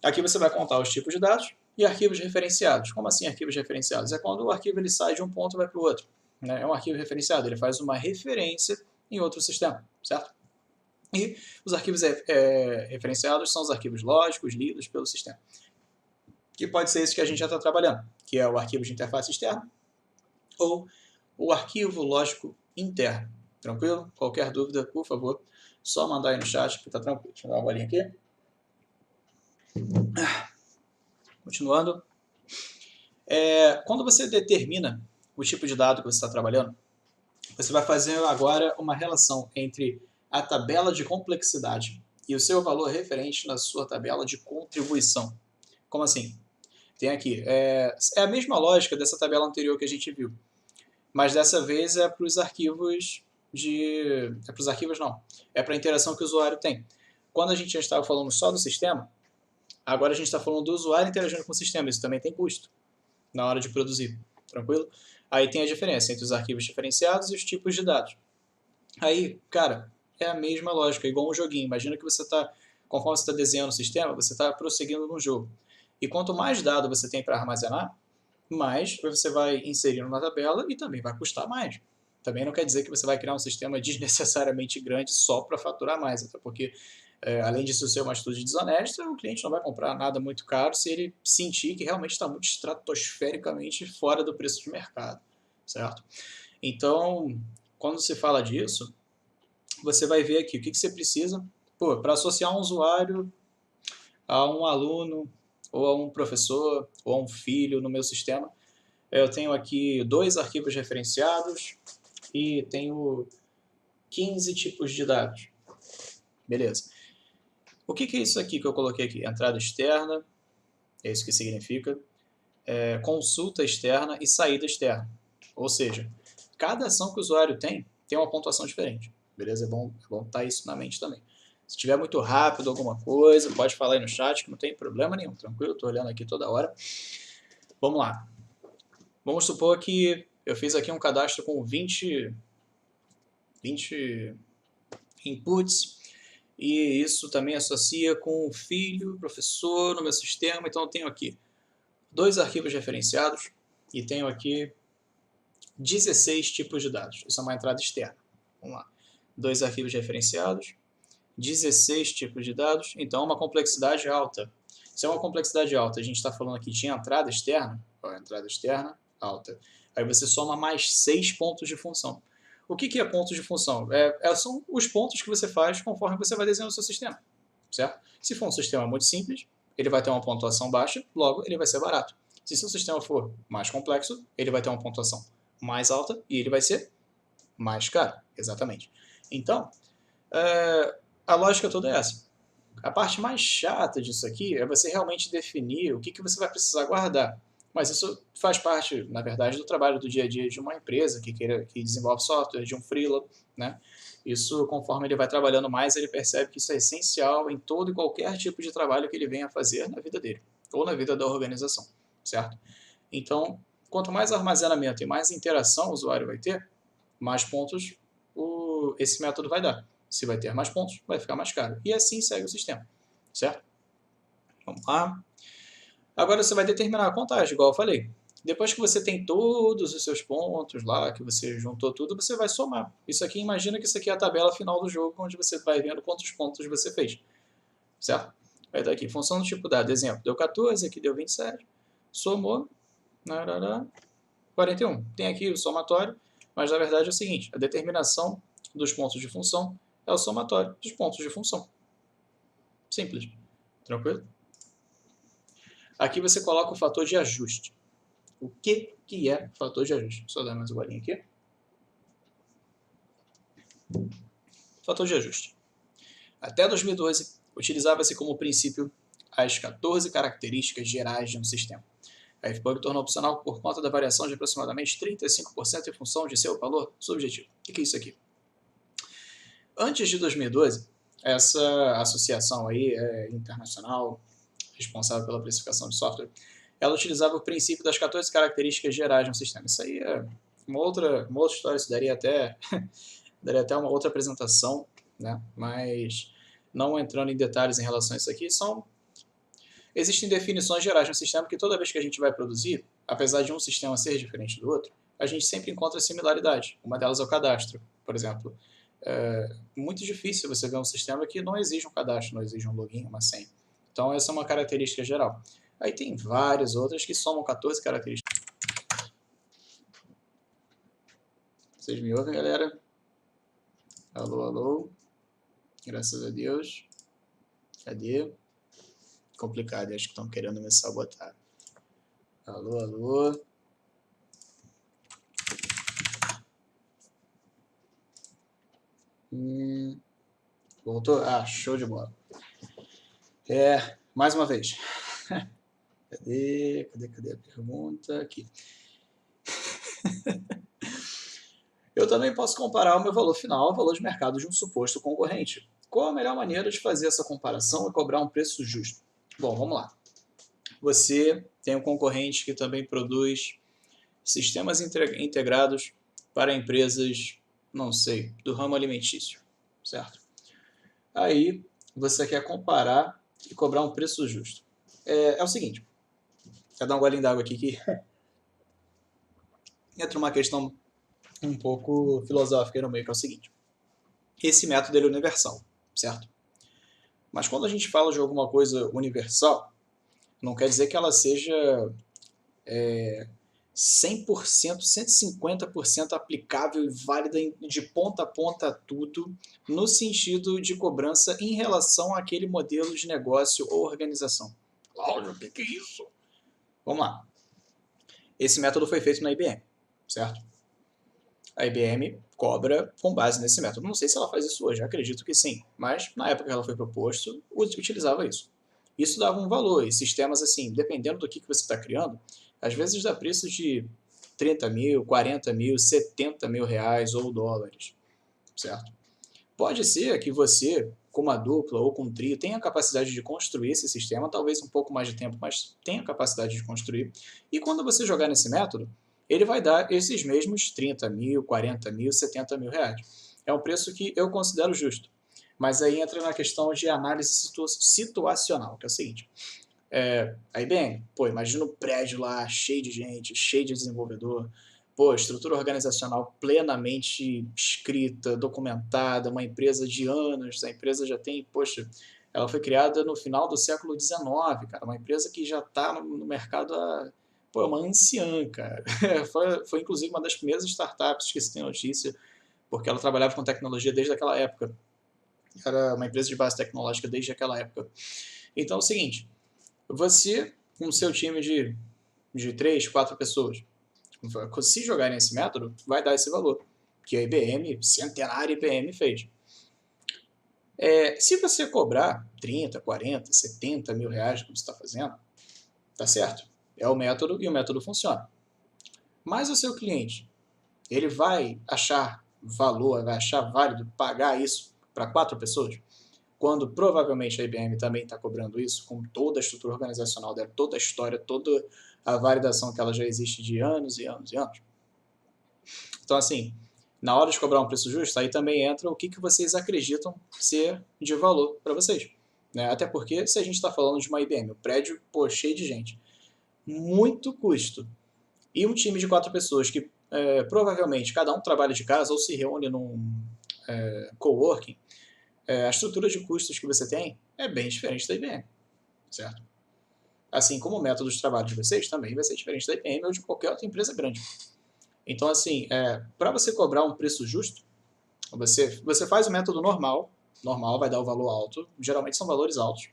Aqui você vai contar os tipos de dados e arquivos referenciados. Como assim arquivos referenciados? É quando o arquivo ele sai de um ponto e vai para o outro. Né? É um arquivo referenciado, ele faz uma referência em outro sistema, certo? E os arquivos referenciados são os arquivos lógicos lidos pelo sistema. Que pode ser esse que a gente já está trabalhando, que é o arquivo de interface externa ou o arquivo lógico interno. Tranquilo? Qualquer dúvida, por favor, só mandar aí no chat que está tranquilo. Deixa eu dar uma bolinha aqui. Continuando. Quando você determina o tipo de dado que você está trabalhando, você vai fazer agora uma relação entre a tabela de complexidade e o seu valor referente na sua tabela de contribuição. Como assim? Tem aqui. É a mesma lógica dessa tabela anterior que a gente viu, mas dessa vez é para os arquivos É para os arquivos não. É para a interação que o usuário tem. Quando a gente já estava falando só do sistema, agora a gente está falando do usuário interagindo com o sistema. Isso também tem custo na hora de produzir. Tranquilo? Aí tem a diferença entre os arquivos diferenciados e os tipos de dados. Aí, cara, é a mesma lógica, igual um joguinho. Imagina que você está, conforme você está desenhando o sistema, você está prosseguindo no jogo. E quanto mais dado você tem para armazenar, mais você vai inserindo na tabela e também vai custar mais. Também não quer dizer que você vai criar um sistema desnecessariamente grande só para faturar mais, até porque, além disso ser uma atitude desonesta, o cliente não vai comprar nada muito caro se ele sentir que realmente está muito estratosfericamente fora do preço de mercado, certo? Então, quando se fala disso, você vai ver aqui o que você precisa para associar um usuário a um aluno, ou a um professor, ou a um filho no meu sistema. Eu tenho aqui 2 arquivos referenciados e tenho 15 tipos de dados. Beleza. O que é isso aqui que eu coloquei aqui? Entrada externa, é isso que significa. Consulta externa e saída externa. Ou seja, cada ação que o usuário tem uma pontuação diferente. Beleza? É bom estar isso na mente também. Se tiver muito rápido alguma coisa, pode falar aí no chat que não tem problema nenhum, tranquilo? Estou olhando aqui toda hora. Vamos lá. Vamos supor que eu fiz aqui um cadastro com 20 inputs e isso também associa com o filho, professor no meu sistema. Então eu tenho aqui 2 arquivos referenciados e tenho aqui 16 tipos de dados. Isso é uma entrada externa. Vamos lá. 2 arquivos referenciados, 16 tipos de dados, então uma complexidade alta. Se é uma complexidade alta, a gente está falando aqui de entrada externa, ó, entrada externa, alta. Aí você soma mais 6 pontos de função. O que é pontos de função? São os pontos que você faz conforme você vai desenhando o seu sistema, certo? Se for um sistema muito simples, ele vai ter uma pontuação baixa, logo ele vai ser barato. Se seu sistema for mais complexo, ele vai ter uma pontuação mais alta e ele vai ser mais caro, exatamente. Então, a lógica toda é essa. A parte mais chata disso aqui é você realmente definir o que você vai precisar guardar. Mas isso faz parte, na verdade, do trabalho do dia a dia de uma empresa que desenvolve software, de um freela, né? Isso, conforme ele vai trabalhando mais, ele percebe que isso é essencial em todo e qualquer tipo de trabalho que ele venha fazer na vida dele, ou na vida da organização, certo? Então, quanto mais armazenamento e mais interação o usuário vai ter, mais pontos esse método vai dar. Se vai ter mais pontos, vai ficar mais caro. E assim segue o sistema, certo? Vamos lá. Agora você vai determinar a contagem, igual eu falei. Depois que você tem todos os seus pontos lá, que você juntou tudo, você vai somar. Isso aqui, imagina que isso aqui é a tabela final do jogo, onde você vai vendo quantos pontos você fez, certo? Vai dar aqui, função do tipo dado, exemplo, deu 14, aqui deu 27, somou, 41. Tem aqui o somatório, mas na verdade é o seguinte, a determinação dos pontos de função é o somatório dos pontos de função. Simples. Tranquilo? Aqui você coloca o fator de ajuste. O que é fator de ajuste? Só dar mais uma bolinha aqui. Fator de ajuste. Até 2012, utilizava-se como princípio as 14 características gerais de um sistema. A FPUG tornou opcional por conta da variação de aproximadamente 35% em função de seu valor subjetivo. O que é isso aqui? Antes de 2012, essa associação aí internacional, responsável pela precificação de software, ela utilizava o princípio das 14 características gerais de um sistema. Isso aí é uma outra história, isso daria até uma outra apresentação, né? Mas não entrando em detalhes em relação a isso aqui, existem definições gerais de um sistema que toda vez que a gente vai produzir, apesar de um sistema ser diferente do outro, a gente sempre encontra similaridade. Uma delas é o cadastro, por exemplo. É muito difícil você ver um sistema que não exige um cadastro, não exige um login, uma senha. Então essa é uma característica geral. Aí tem várias outras que somam 14 características. Vocês me ouvem, galera? Alô, alô. Graças a Deus. Cadê? Complicado, acho que estão querendo me sabotar. Alô, alô. Voltou? Ah, show de bola. Mais uma vez. Cadê a pergunta? Aqui. Eu também posso comparar o meu valor final ao valor de mercado de um suposto concorrente. Qual a melhor maneira de fazer essa comparação e cobrar um preço justo? Bom, vamos lá. Você tem um concorrente que também produz sistemas integrados para empresas, não sei, do ramo alimentício, certo? Aí você quer comparar e cobrar um preço justo. É o seguinte, quer dar um golinho d'água aqui que entra uma questão um pouco filosófica aí no meio, que é o seguinte. Esse método ele é universal, certo? Mas quando a gente fala de alguma coisa universal, não quer dizer que ela seja 100%, 150% aplicável e válida de ponta a ponta tudo, no sentido de cobrança em relação àquele modelo de negócio ou organização. Cláudio, o que é isso? Vamos lá. Esse método foi feito na IBM, certo? A IBM cobra com base nesse método. Não sei se ela faz isso hoje, acredito que sim, mas na época que ela foi proposto, utilizava isso. Isso dava um valor, e sistemas assim, dependendo do que você está criando, às vezes dá preço de 30 mil, 40 mil, 70 mil reais ou dólares, certo? Pode ser que você, com uma dupla ou com um trio, tenha a capacidade de construir esse sistema, talvez um pouco mais de tempo, mas tenha a capacidade de construir. E quando você jogar nesse método, ele vai dar esses mesmos 30 mil, 40 mil, 70 mil reais. É um preço que eu considero justo. Mas aí entra na questão de análise situacional, que é o seguinte. A IBM, imagina um prédio lá cheio de gente, cheio de desenvolvedor, estrutura organizacional plenamente escrita, documentada, uma empresa de anos, a empresa já tem, Ela foi criada no final do século XIX, cara. Uma empresa que já está no mercado há... Pô, é uma anciã, cara. Foi inclusive uma das primeiras startups que se tem notícia, porque ela trabalhava com tecnologia desde aquela época. Era uma empresa de base tecnológica desde aquela época. Então é o seguinte, você, com o seu time de 3, 4 pessoas, se jogarem esse método, vai dar esse valor, que a IBM, centenária IBM, fez. Se você cobrar 30, 40, 70 mil reais que você está fazendo, tá certo. É o método e o método funciona. Mas o seu cliente, ele vai achar valor, vai achar válido pagar isso para 4 pessoas? Quando provavelmente a IBM também está cobrando isso, com toda a estrutura organizacional dela, toda a história, toda a validação que ela já existe de anos e anos e anos. Então, assim, na hora de cobrar um preço justo, aí também entra o que vocês acreditam ser de valor para vocês. Né? Até porque, se a gente está falando de uma IBM, um prédio cheio de gente, muito custo, e um time de 4 pessoas que provavelmente cada um trabalha de casa ou se reúne num coworking, a estrutura de custos que você tem é bem diferente da IBM, certo? Assim como o método de trabalho de vocês também vai ser diferente da IBM ou de qualquer outra empresa grande. Então, assim, para você cobrar um preço justo, você faz o método normal, vai dar o valor alto, geralmente são valores altos,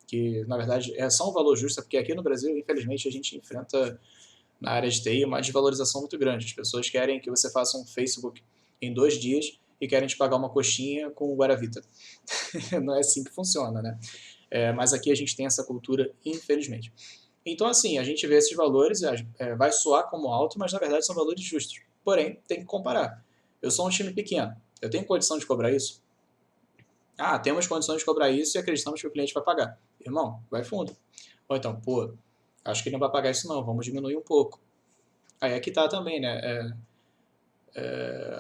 que na verdade é só um valor justo, porque aqui no Brasil, infelizmente, a gente enfrenta na área de TI uma desvalorização muito grande. As pessoas querem que você faça um Facebook em 2 dias e querem te pagar uma coxinha com o Guaravita. Não é assim que funciona, né? Mas aqui a gente tem essa cultura, infelizmente. Então, assim, a gente vê esses valores, vai soar como alto, mas na verdade são valores justos. Porém, tem que comparar. Eu sou um time pequeno, eu tenho condição de cobrar isso? Temos condições de cobrar isso e acreditamos que o cliente vai pagar. Irmão, vai fundo. Ou então, acho que ele não vai pagar isso não, vamos diminuir um pouco. Aí é que tá também, né?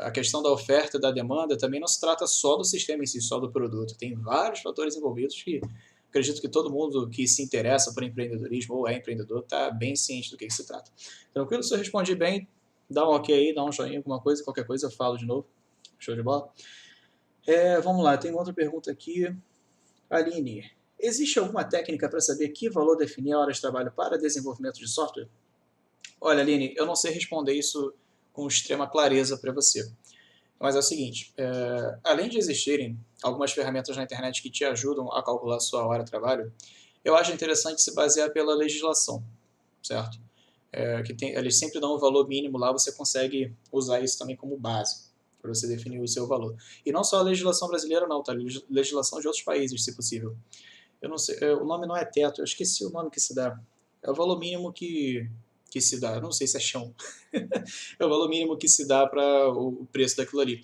A questão da oferta e da demanda também não se trata só do sistema em si, só do produto. Tem vários fatores envolvidos que acredito que todo mundo que se interessa por empreendedorismo ou é empreendedor está bem ciente do que se trata. Tranquilo? Se eu respondi bem, dá um ok aí, dá um joinha, alguma coisa, qualquer coisa eu falo de novo. Show de bola? Vamos lá, tem outra pergunta aqui. Aline, existe alguma técnica para saber que valor definir a hora de trabalho para desenvolvimento de software? Olha, Aline, eu não sei responder isso com extrema clareza para você. Mas é o seguinte, além de existirem algumas ferramentas na internet que te ajudam a calcular a sua hora de trabalho, eu acho interessante se basear pela legislação, certo? Eles sempre dão um valor mínimo lá, você consegue usar isso também como base para você definir o seu valor. E não só a legislação brasileira não, tá? Legislação de outros países, se possível. Eu não sei, o nome não é teto, eu esqueci o nome que se dá. É o valor mínimo que se dá, eu não sei se é chão. É o valor mínimo que se dá para o preço daquilo ali,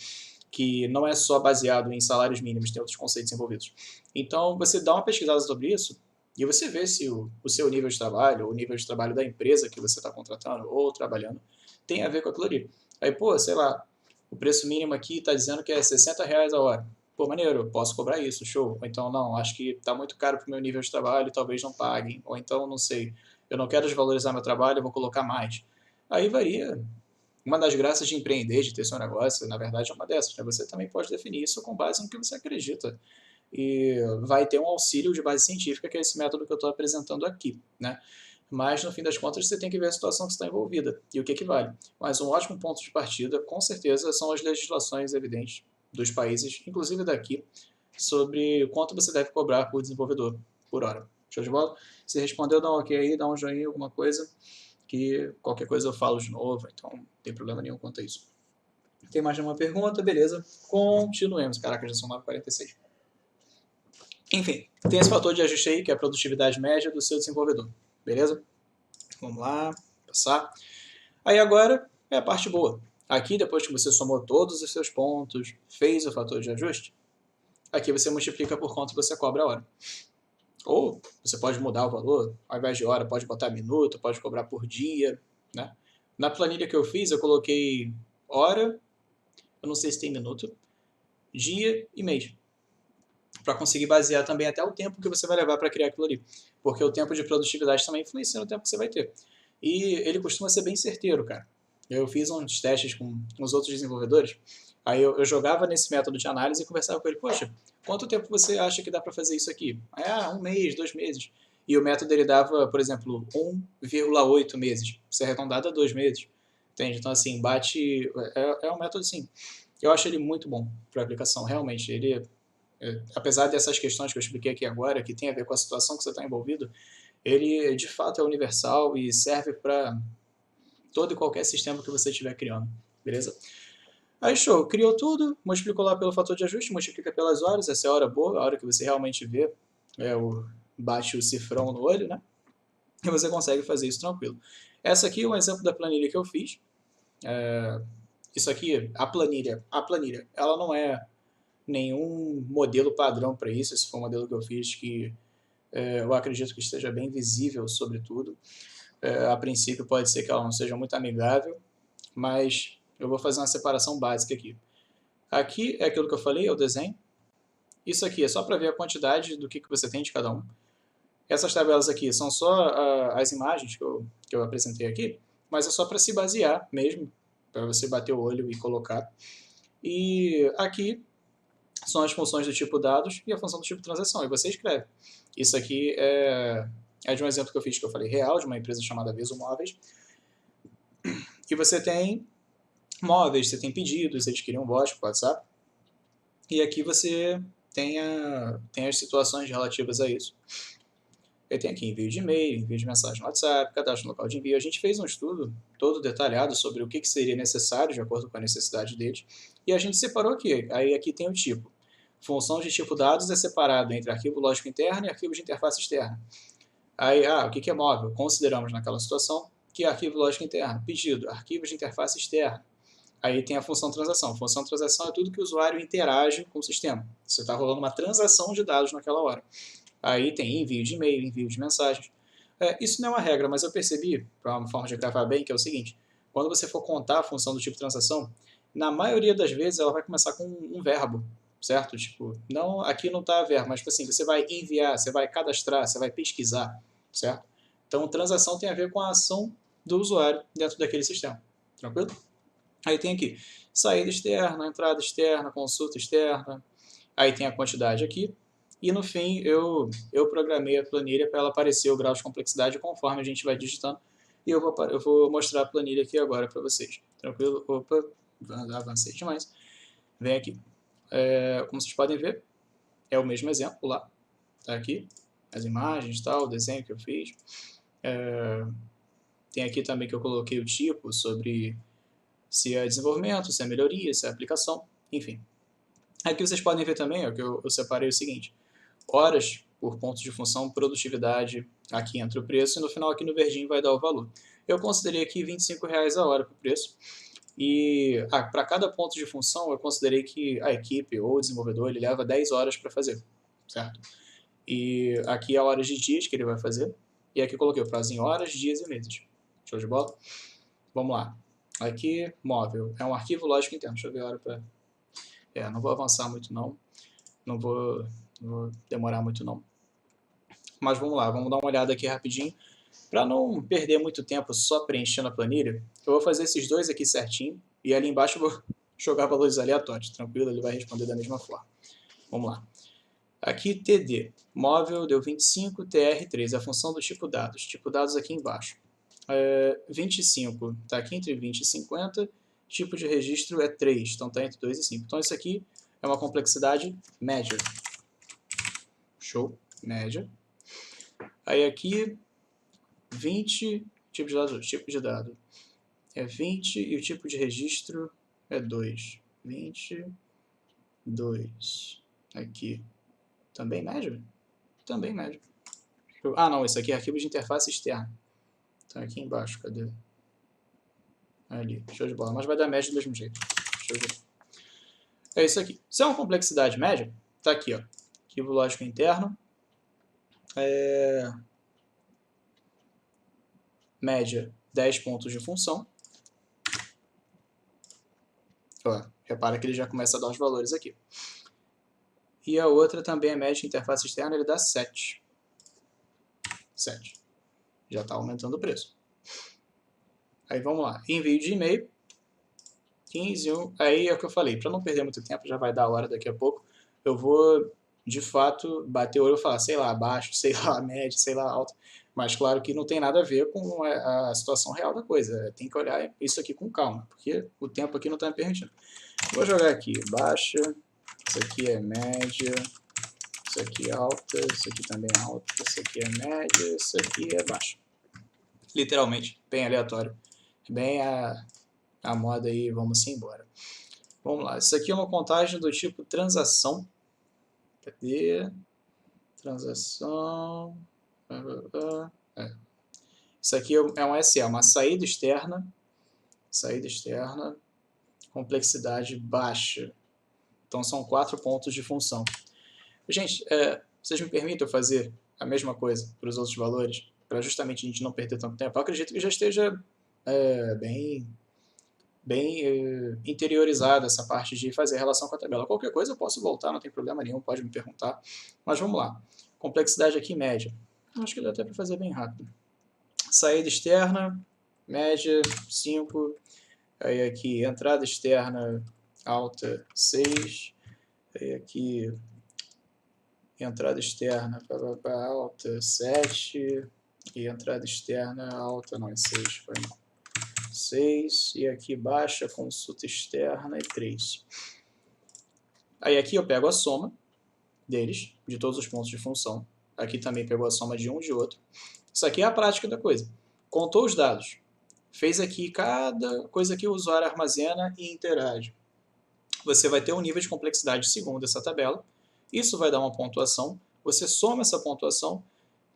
que não é só baseado em salários mínimos, tem outros conceitos envolvidos. Então, você dá uma pesquisada sobre isso e você vê se o seu nível de trabalho, ou o nível de trabalho da empresa que você está contratando ou trabalhando, tem a ver com aquilo ali. Aí, sei lá, o preço mínimo aqui está dizendo que é R$60 a hora. Maneiro, posso cobrar isso, show. Ou então, não, acho que está muito caro para o meu nível de trabalho, talvez não paguem. Ou então, não sei, eu não quero desvalorizar meu trabalho, eu vou colocar mais. Aí varia. Uma das graças de empreender, de ter seu negócio, na verdade é uma dessas. Né? Você também pode definir isso com base no que você acredita. E vai ter um auxílio de base científica, que é esse método que eu estou apresentando aqui. Né? Mas, no fim das contas, você tem que ver a situação que está envolvida e o que vale. Mas um ótimo ponto de partida, com certeza, são as legislações evidentes dos países, inclusive daqui, sobre quanto você deve cobrar por desenvolvedor por hora. Show de bola? Se respondeu, dá um ok aí, dá um joinha, alguma coisa, que qualquer coisa eu falo de novo, então não tem problema nenhum quanto a isso. Tem mais uma pergunta? Beleza. Continuemos. Caraca, já são 9h46. Enfim, tem esse fator de ajuste aí, que é a produtividade média do seu desenvolvedor. Beleza? Vamos lá, passar. Aí agora é a parte boa. Aqui, depois que você somou todos os seus pontos, fez o fator de ajuste, aqui você multiplica por quanto você cobra a hora. Ou você pode mudar o valor, ao invés de hora, pode botar minuto, pode cobrar por dia. Né? Na planilha que eu fiz, eu coloquei hora, eu não sei se tem minuto, dia e mês. Para conseguir basear também até o tempo que você vai levar para criar aquilo ali. Porque o tempo de produtividade também influencia no tempo que você vai ter. E ele costuma ser bem certeiro, cara. Eu fiz uns testes com os outros desenvolvedores. Aí eu jogava nesse método de análise e conversava com ele, poxa, quanto tempo você acha que dá para fazer isso aqui? Aí, 1 mês, 2 meses. E o método ele dava, por exemplo, 1,8 meses. Se arredondado a 2 meses. Entende? Então, assim, bate... É um método, assim, eu acho ele muito bom para aplicação, realmente. Ele, apesar dessas questões que eu expliquei aqui agora, que tem a ver com a situação que você está envolvido, ele, de fato, é universal e serve para todo e qualquer sistema que você estiver criando. Beleza? Aí, show, criou tudo, multiplicou lá pelo fator de ajuste, multiplica pelas horas, essa é a hora boa, a hora que você realmente vê, bate o cifrão no olho, né? E você consegue fazer isso tranquilo. Essa aqui é um exemplo da planilha que eu fiz. Isso aqui, a planilha, ela não é nenhum modelo padrão para isso, esse foi um modelo que eu fiz que eu acredito que esteja bem visível sobre tudo. A princípio pode ser que ela não seja muito amigável, mas eu vou fazer uma separação básica aqui. Aqui é aquilo que eu falei, é o desenho. Isso aqui é só para ver a quantidade do que você tem de cada um. Essas tabelas aqui são só as imagens que eu apresentei aqui, mas é só para se basear mesmo, para você bater o olho e colocar. E aqui são as funções do tipo dados e a função do tipo transação, e você escreve. Isso aqui é de um exemplo que eu fiz, que eu falei, real, de uma empresa chamada Veso Móveis. E você tem móveis, você tem pedidos, eles queriam voz para o WhatsApp. E aqui você tem as situações relativas a isso. Eu tenho aqui envio de e-mail, envio de mensagem no WhatsApp, cadastro local de envio. A gente fez um estudo todo detalhado sobre o que seria necessário de acordo com a necessidade deles. E a gente separou aqui. Aí aqui tem o tipo. Função de tipo dados é separado entre arquivo lógico interno e arquivo de interface externa. Aí, o que é móvel? Consideramos naquela situação que é arquivo lógico interno. Pedido, arquivo de interface externa. Aí tem a função transação. A função transação é tudo que o usuário interage com o sistema. Você está rolando uma transação de dados naquela hora. Aí tem envio de e-mail, envio de mensagens. Isso não é uma regra, mas eu percebi, para uma forma de gravar bem, que é o seguinte. Quando você for contar a função do tipo transação, na maioria das vezes ela vai começar com um verbo, certo? Tipo, não, aqui não está verbo, mas tipo assim, você vai enviar, você vai cadastrar, você vai pesquisar, certo? Então, transação tem a ver com a ação do usuário dentro daquele sistema, tranquilo? Aí tem aqui, saída externa, entrada externa, consulta externa, aí tem a quantidade aqui, e no fim eu programei a planilha para ela aparecer o grau de complexidade conforme a gente vai digitando, e eu vou mostrar a planilha aqui agora para vocês, tranquilo? Opa, avancei demais. Vem aqui. Como vocês podem ver, é o mesmo exemplo lá, tá aqui, as imagens, tal, o desenho que eu fiz. Tem aqui também que eu coloquei o tipo sobre se é desenvolvimento, se é melhoria, se é aplicação, enfim. Aqui vocês podem ver também que eu separei o seguinte, horas por ponto de função, produtividade, aqui entra o preço, e no final aqui no verdinho vai dar o valor. Eu considerei aqui R$25 a hora para o preço, e para cada ponto de função eu considerei que a equipe ou o desenvolvedor ele leva 10 horas para fazer, certo? E aqui é horas de dias que ele vai fazer, e aqui eu coloquei o prazo em horas, dias e meses. Show de bola? Vamos lá. Aqui, móvel, é um arquivo lógico interno. Deixa eu ver a hora para... não vou avançar muito não, não vou demorar muito não. Mas vamos lá, vamos dar uma olhada aqui rapidinho. Para não perder muito tempo só preenchendo a planilha, eu vou fazer esses dois aqui certinho, e ali embaixo eu vou jogar valores aleatórios, tranquilo? Ele vai responder da mesma forma. Vamos lá. Aqui TD, móvel deu 25, TR3, a função do tipo dados. Tipo dados aqui embaixo. 25 está aqui entre 20 e 50, tipo de registro é 3, então está entre 2 e 5. Então isso aqui é uma complexidade média. Show, média. Aí aqui, 20, tipo de dado é 20 e o tipo de registro é 2. 20, 2. Aqui, também média? Também média. Não, esse aqui é arquivo de interface externa. Então aqui embaixo, cadê? Ali, show de bola. Mas vai dar média do mesmo jeito. Show de bola. É isso aqui. Se é uma complexidade média, tá aqui, ó. Arquivo lógico interno. Média 10 pontos de função. Ó, repara que ele já começa a dar os valores aqui. E a outra também é média de interface externa, ele dá 7. 7. Já está aumentando o preço. Aí vamos lá. Envio de e-mail. 15, 1. Aí é o que eu falei, para não perder muito tempo, já vai dar a hora daqui a pouco, eu vou, de fato, bater o olho e falar, sei lá, baixo, sei lá, médio, sei lá, alto. Mas claro que não tem nada a ver com a situação real da coisa. Tem que olhar isso aqui com calma, porque o tempo aqui não está me permitindo. Vou jogar aqui, baixa, isso aqui é média, isso aqui é alta, isso aqui também é alta, isso aqui é média, isso aqui é baixa. Literalmente, bem aleatório. Bem a moda aí, vamos embora. Vamos lá, isso aqui é uma contagem do tipo transação. Cadê? Transação. Isso aqui é um SA, uma saída externa. Saída externa. Complexidade baixa. Então são 4 pontos de função. Gente, vocês me permitem eu fazer a mesma coisa para os outros valores? Para justamente a gente não perder tanto tempo? Eu acredito que já esteja bem interiorizada essa parte de fazer relação com a tabela. Qualquer coisa eu posso voltar, não tem problema nenhum, pode me perguntar. Mas vamos lá. Complexidade aqui média. Acho que dá até para fazer bem rápido. Saída externa, média 5. Aí aqui entrada externa alta 6. Aí aqui entrada externa alta 7. E entrada externa alta, não, é 6, foi mal. 6, e aqui baixa, consulta externa e 3. Aí aqui eu pego a soma deles, de todos os pontos de função. Aqui também pegou a soma de um e de outro. Isso aqui é a prática da coisa. Contou os dados. Fez aqui cada coisa que o usuário armazena e interage. Você vai ter um nível de complexidade segundo essa tabela. Isso vai dar uma pontuação. Você soma essa pontuação.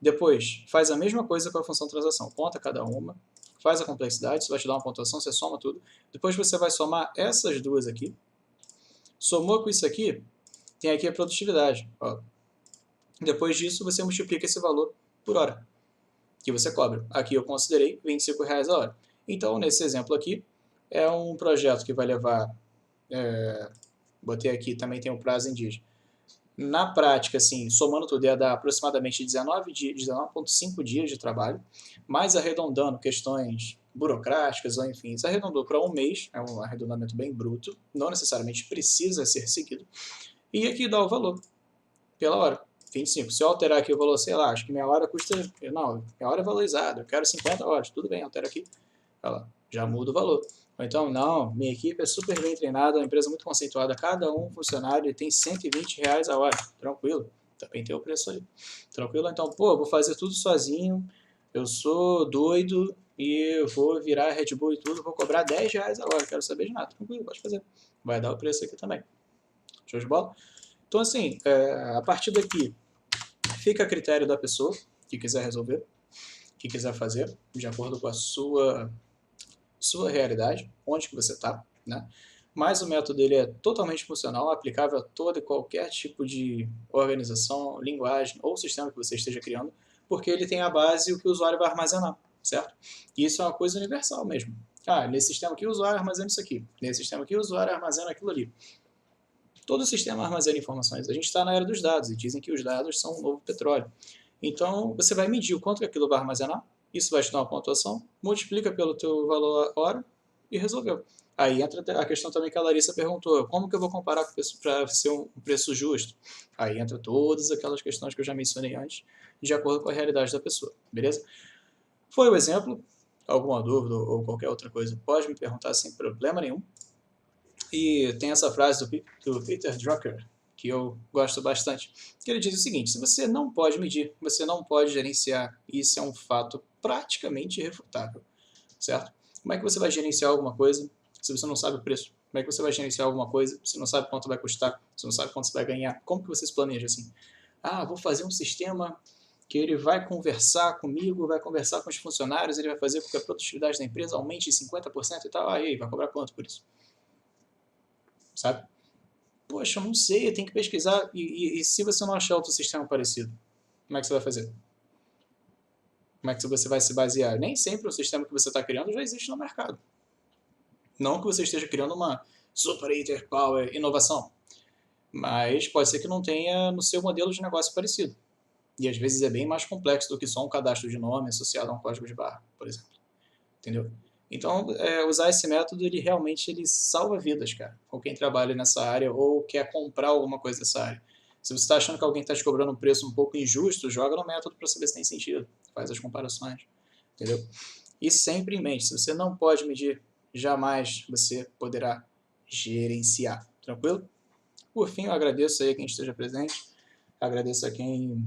Depois, faz a mesma coisa com a função transação. Conta cada uma. Faz a complexidade, isso vai te dar uma pontuação, você soma tudo. Depois você vai somar essas duas aqui. Somou com isso aqui, tem aqui a produtividade. Ó. Depois disso, você multiplica esse valor por hora que você cobra. Aqui eu considerei R$25 a hora. Então, nesse exemplo aqui, é um projeto que vai levar... botei aqui, também tem um prazo indígena. Na prática, assim, somando tudo, ia dar aproximadamente 19,5 dias de trabalho, mas arredondando questões burocráticas, ou enfim, isso arredondou para um mês, é um arredondamento bem bruto, não necessariamente precisa ser seguido, e aqui dá o valor pela hora, 25. Se eu alterar aqui o valor, sei lá, acho que minha hora custa, não, minha hora é valorizada, eu quero 50 horas, tudo bem, altera aqui, olha lá, já muda o valor. Ou então, não, minha equipe é super bem treinada, uma empresa muito conceituada, cada um funcionário tem R$120 a hora, tranquilo, também tem o preço ali. Tranquilo? Então, pô, vou fazer tudo sozinho, eu sou doido e vou virar Red Bull e tudo, vou cobrar R$10 a hora, quero saber de nada, tranquilo, pode fazer. Vai dar o preço aqui também. Show de bola? Então, assim, a partir daqui, fica a critério da pessoa que quiser resolver, que quiser fazer, de acordo com a sua realidade, onde que você está, né? Mas o método dele é totalmente funcional, aplicável a todo e qualquer tipo de organização, linguagem ou sistema que você esteja criando, porque ele tem a base e o que o usuário vai armazenar, certo? E isso é uma coisa universal mesmo. Ah, nesse sistema aqui o usuário armazena isso aqui, nesse sistema aqui o usuário armazena aquilo ali. Todo sistema armazena informações. A gente está na era dos dados e dizem que os dados são o novo petróleo. Então, você vai medir o quanto que aquilo vai armazenar, isso vai te dar uma pontuação, multiplica pelo teu valor hora e resolveu. Aí entra a questão também que a Larissa perguntou, como que eu vou comparar para ser um preço justo? Aí entra todas aquelas questões que eu já mencionei antes, de acordo com a realidade da pessoa, beleza? Foi o exemplo, alguma dúvida ou qualquer outra coisa, pode me perguntar sem problema nenhum. E tem essa frase do Peter Drucker, que eu gosto bastante, que ele diz o seguinte, se você não pode medir, você não pode gerenciar, isso é um fato praticamente irrefutável, certo? Como é que você vai gerenciar alguma coisa se você não sabe o preço? Como é que você vai gerenciar alguma coisa se não sabe quanto vai custar, se não sabe quanto você vai ganhar? Como que você se planeja assim? Ah, vou fazer um sistema que ele vai conversar comigo, vai conversar com os funcionários, ele vai fazer com que a produtividade da empresa aumente em 50% e tal, aí vai cobrar quanto por isso? Sabe? Poxa, eu não sei, eu tenho que pesquisar. E se você não achar outro sistema parecido, como é que você vai fazer? Como é que você vai se basear? Nem sempre o sistema que você está criando já existe no mercado. Não que você esteja criando uma super hiper power inovação, mas pode ser que não tenha no seu modelo de negócio parecido. E às vezes é bem mais complexo do que só um cadastro de nome associado a um código de barra, por exemplo. Entendeu? Então, usar esse método, ele realmente salva vidas, cara, com quem trabalha nessa área ou quer comprar alguma coisa dessa área. Se você está achando que alguém está te cobrando um preço um pouco injusto, joga no método para saber se tem sentido. Faz as comparações, entendeu? E sempre em mente, se você não pode medir, jamais você poderá gerenciar. Tranquilo? Por fim, eu agradeço aí a quem esteja presente, agradeço a quem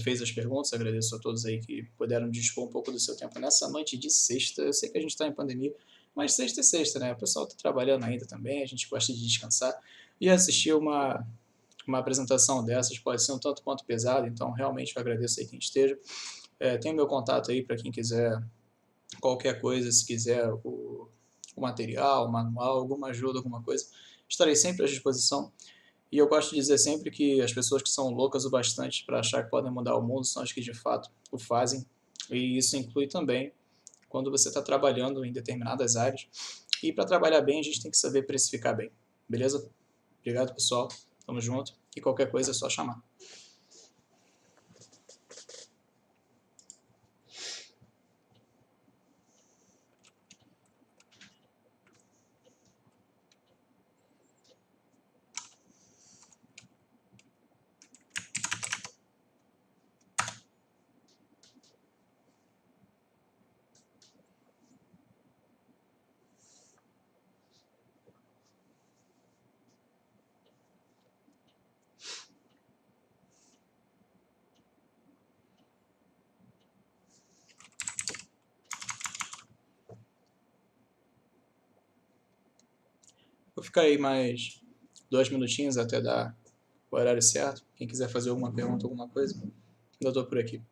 fez as perguntas, agradeço a todos aí que puderam dispor um pouco do seu tempo nessa noite de sexta. Eu sei que a gente está em pandemia, mas sexta é sexta, né? O pessoal está trabalhando ainda também, a gente gosta de descansar. E assistir uma apresentação dessas pode ser um tanto quanto pesado, então realmente eu agradeço aí quem esteja. Tem o meu contato aí para quem quiser qualquer coisa, se quiser o material, o manual, alguma ajuda, alguma coisa, estarei sempre à disposição. E eu gosto de dizer sempre que as pessoas que são loucas o bastante para achar que podem mudar o mundo são as que de fato o fazem. E isso inclui também quando você está trabalhando em determinadas áreas. E para trabalhar bem, a gente tem que saber precificar bem. Beleza? Obrigado, pessoal. Tamo junto. E qualquer coisa é só chamar. Vou ficar aí mais 2 minutinhos até dar o horário certo. Quem quiser fazer alguma pergunta, alguma coisa, eu estou por aqui.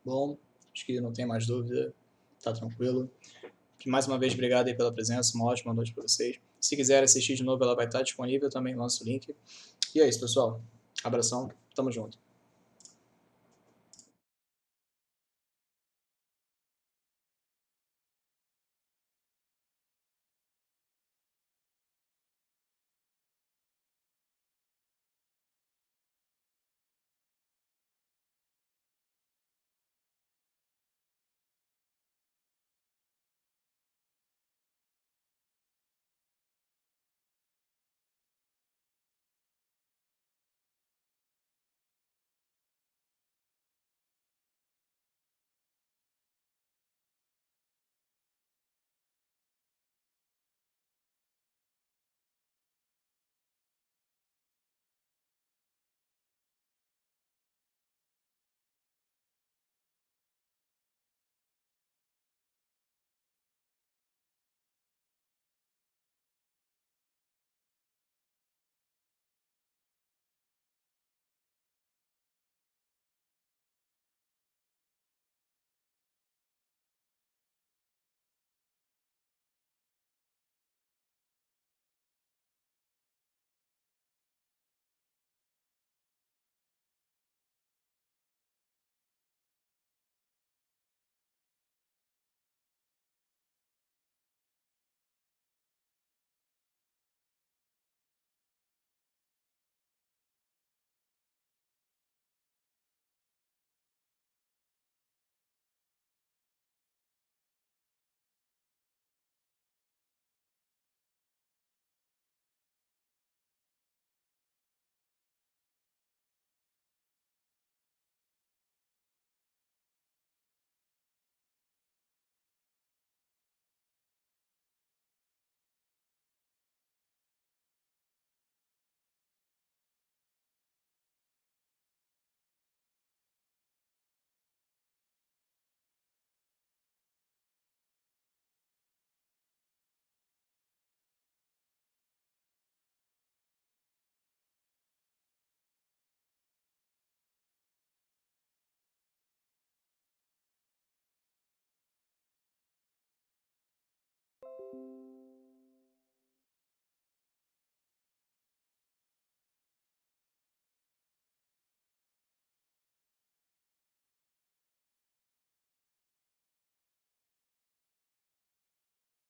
Bom, acho que não tem mais dúvida, tá tranquilo. Mais uma vez, obrigado aí pela presença, uma ótima noite para vocês. Se quiserem assistir de novo, ela vai estar disponível, também lanço o link. E é isso, pessoal. Abração, tamo junto.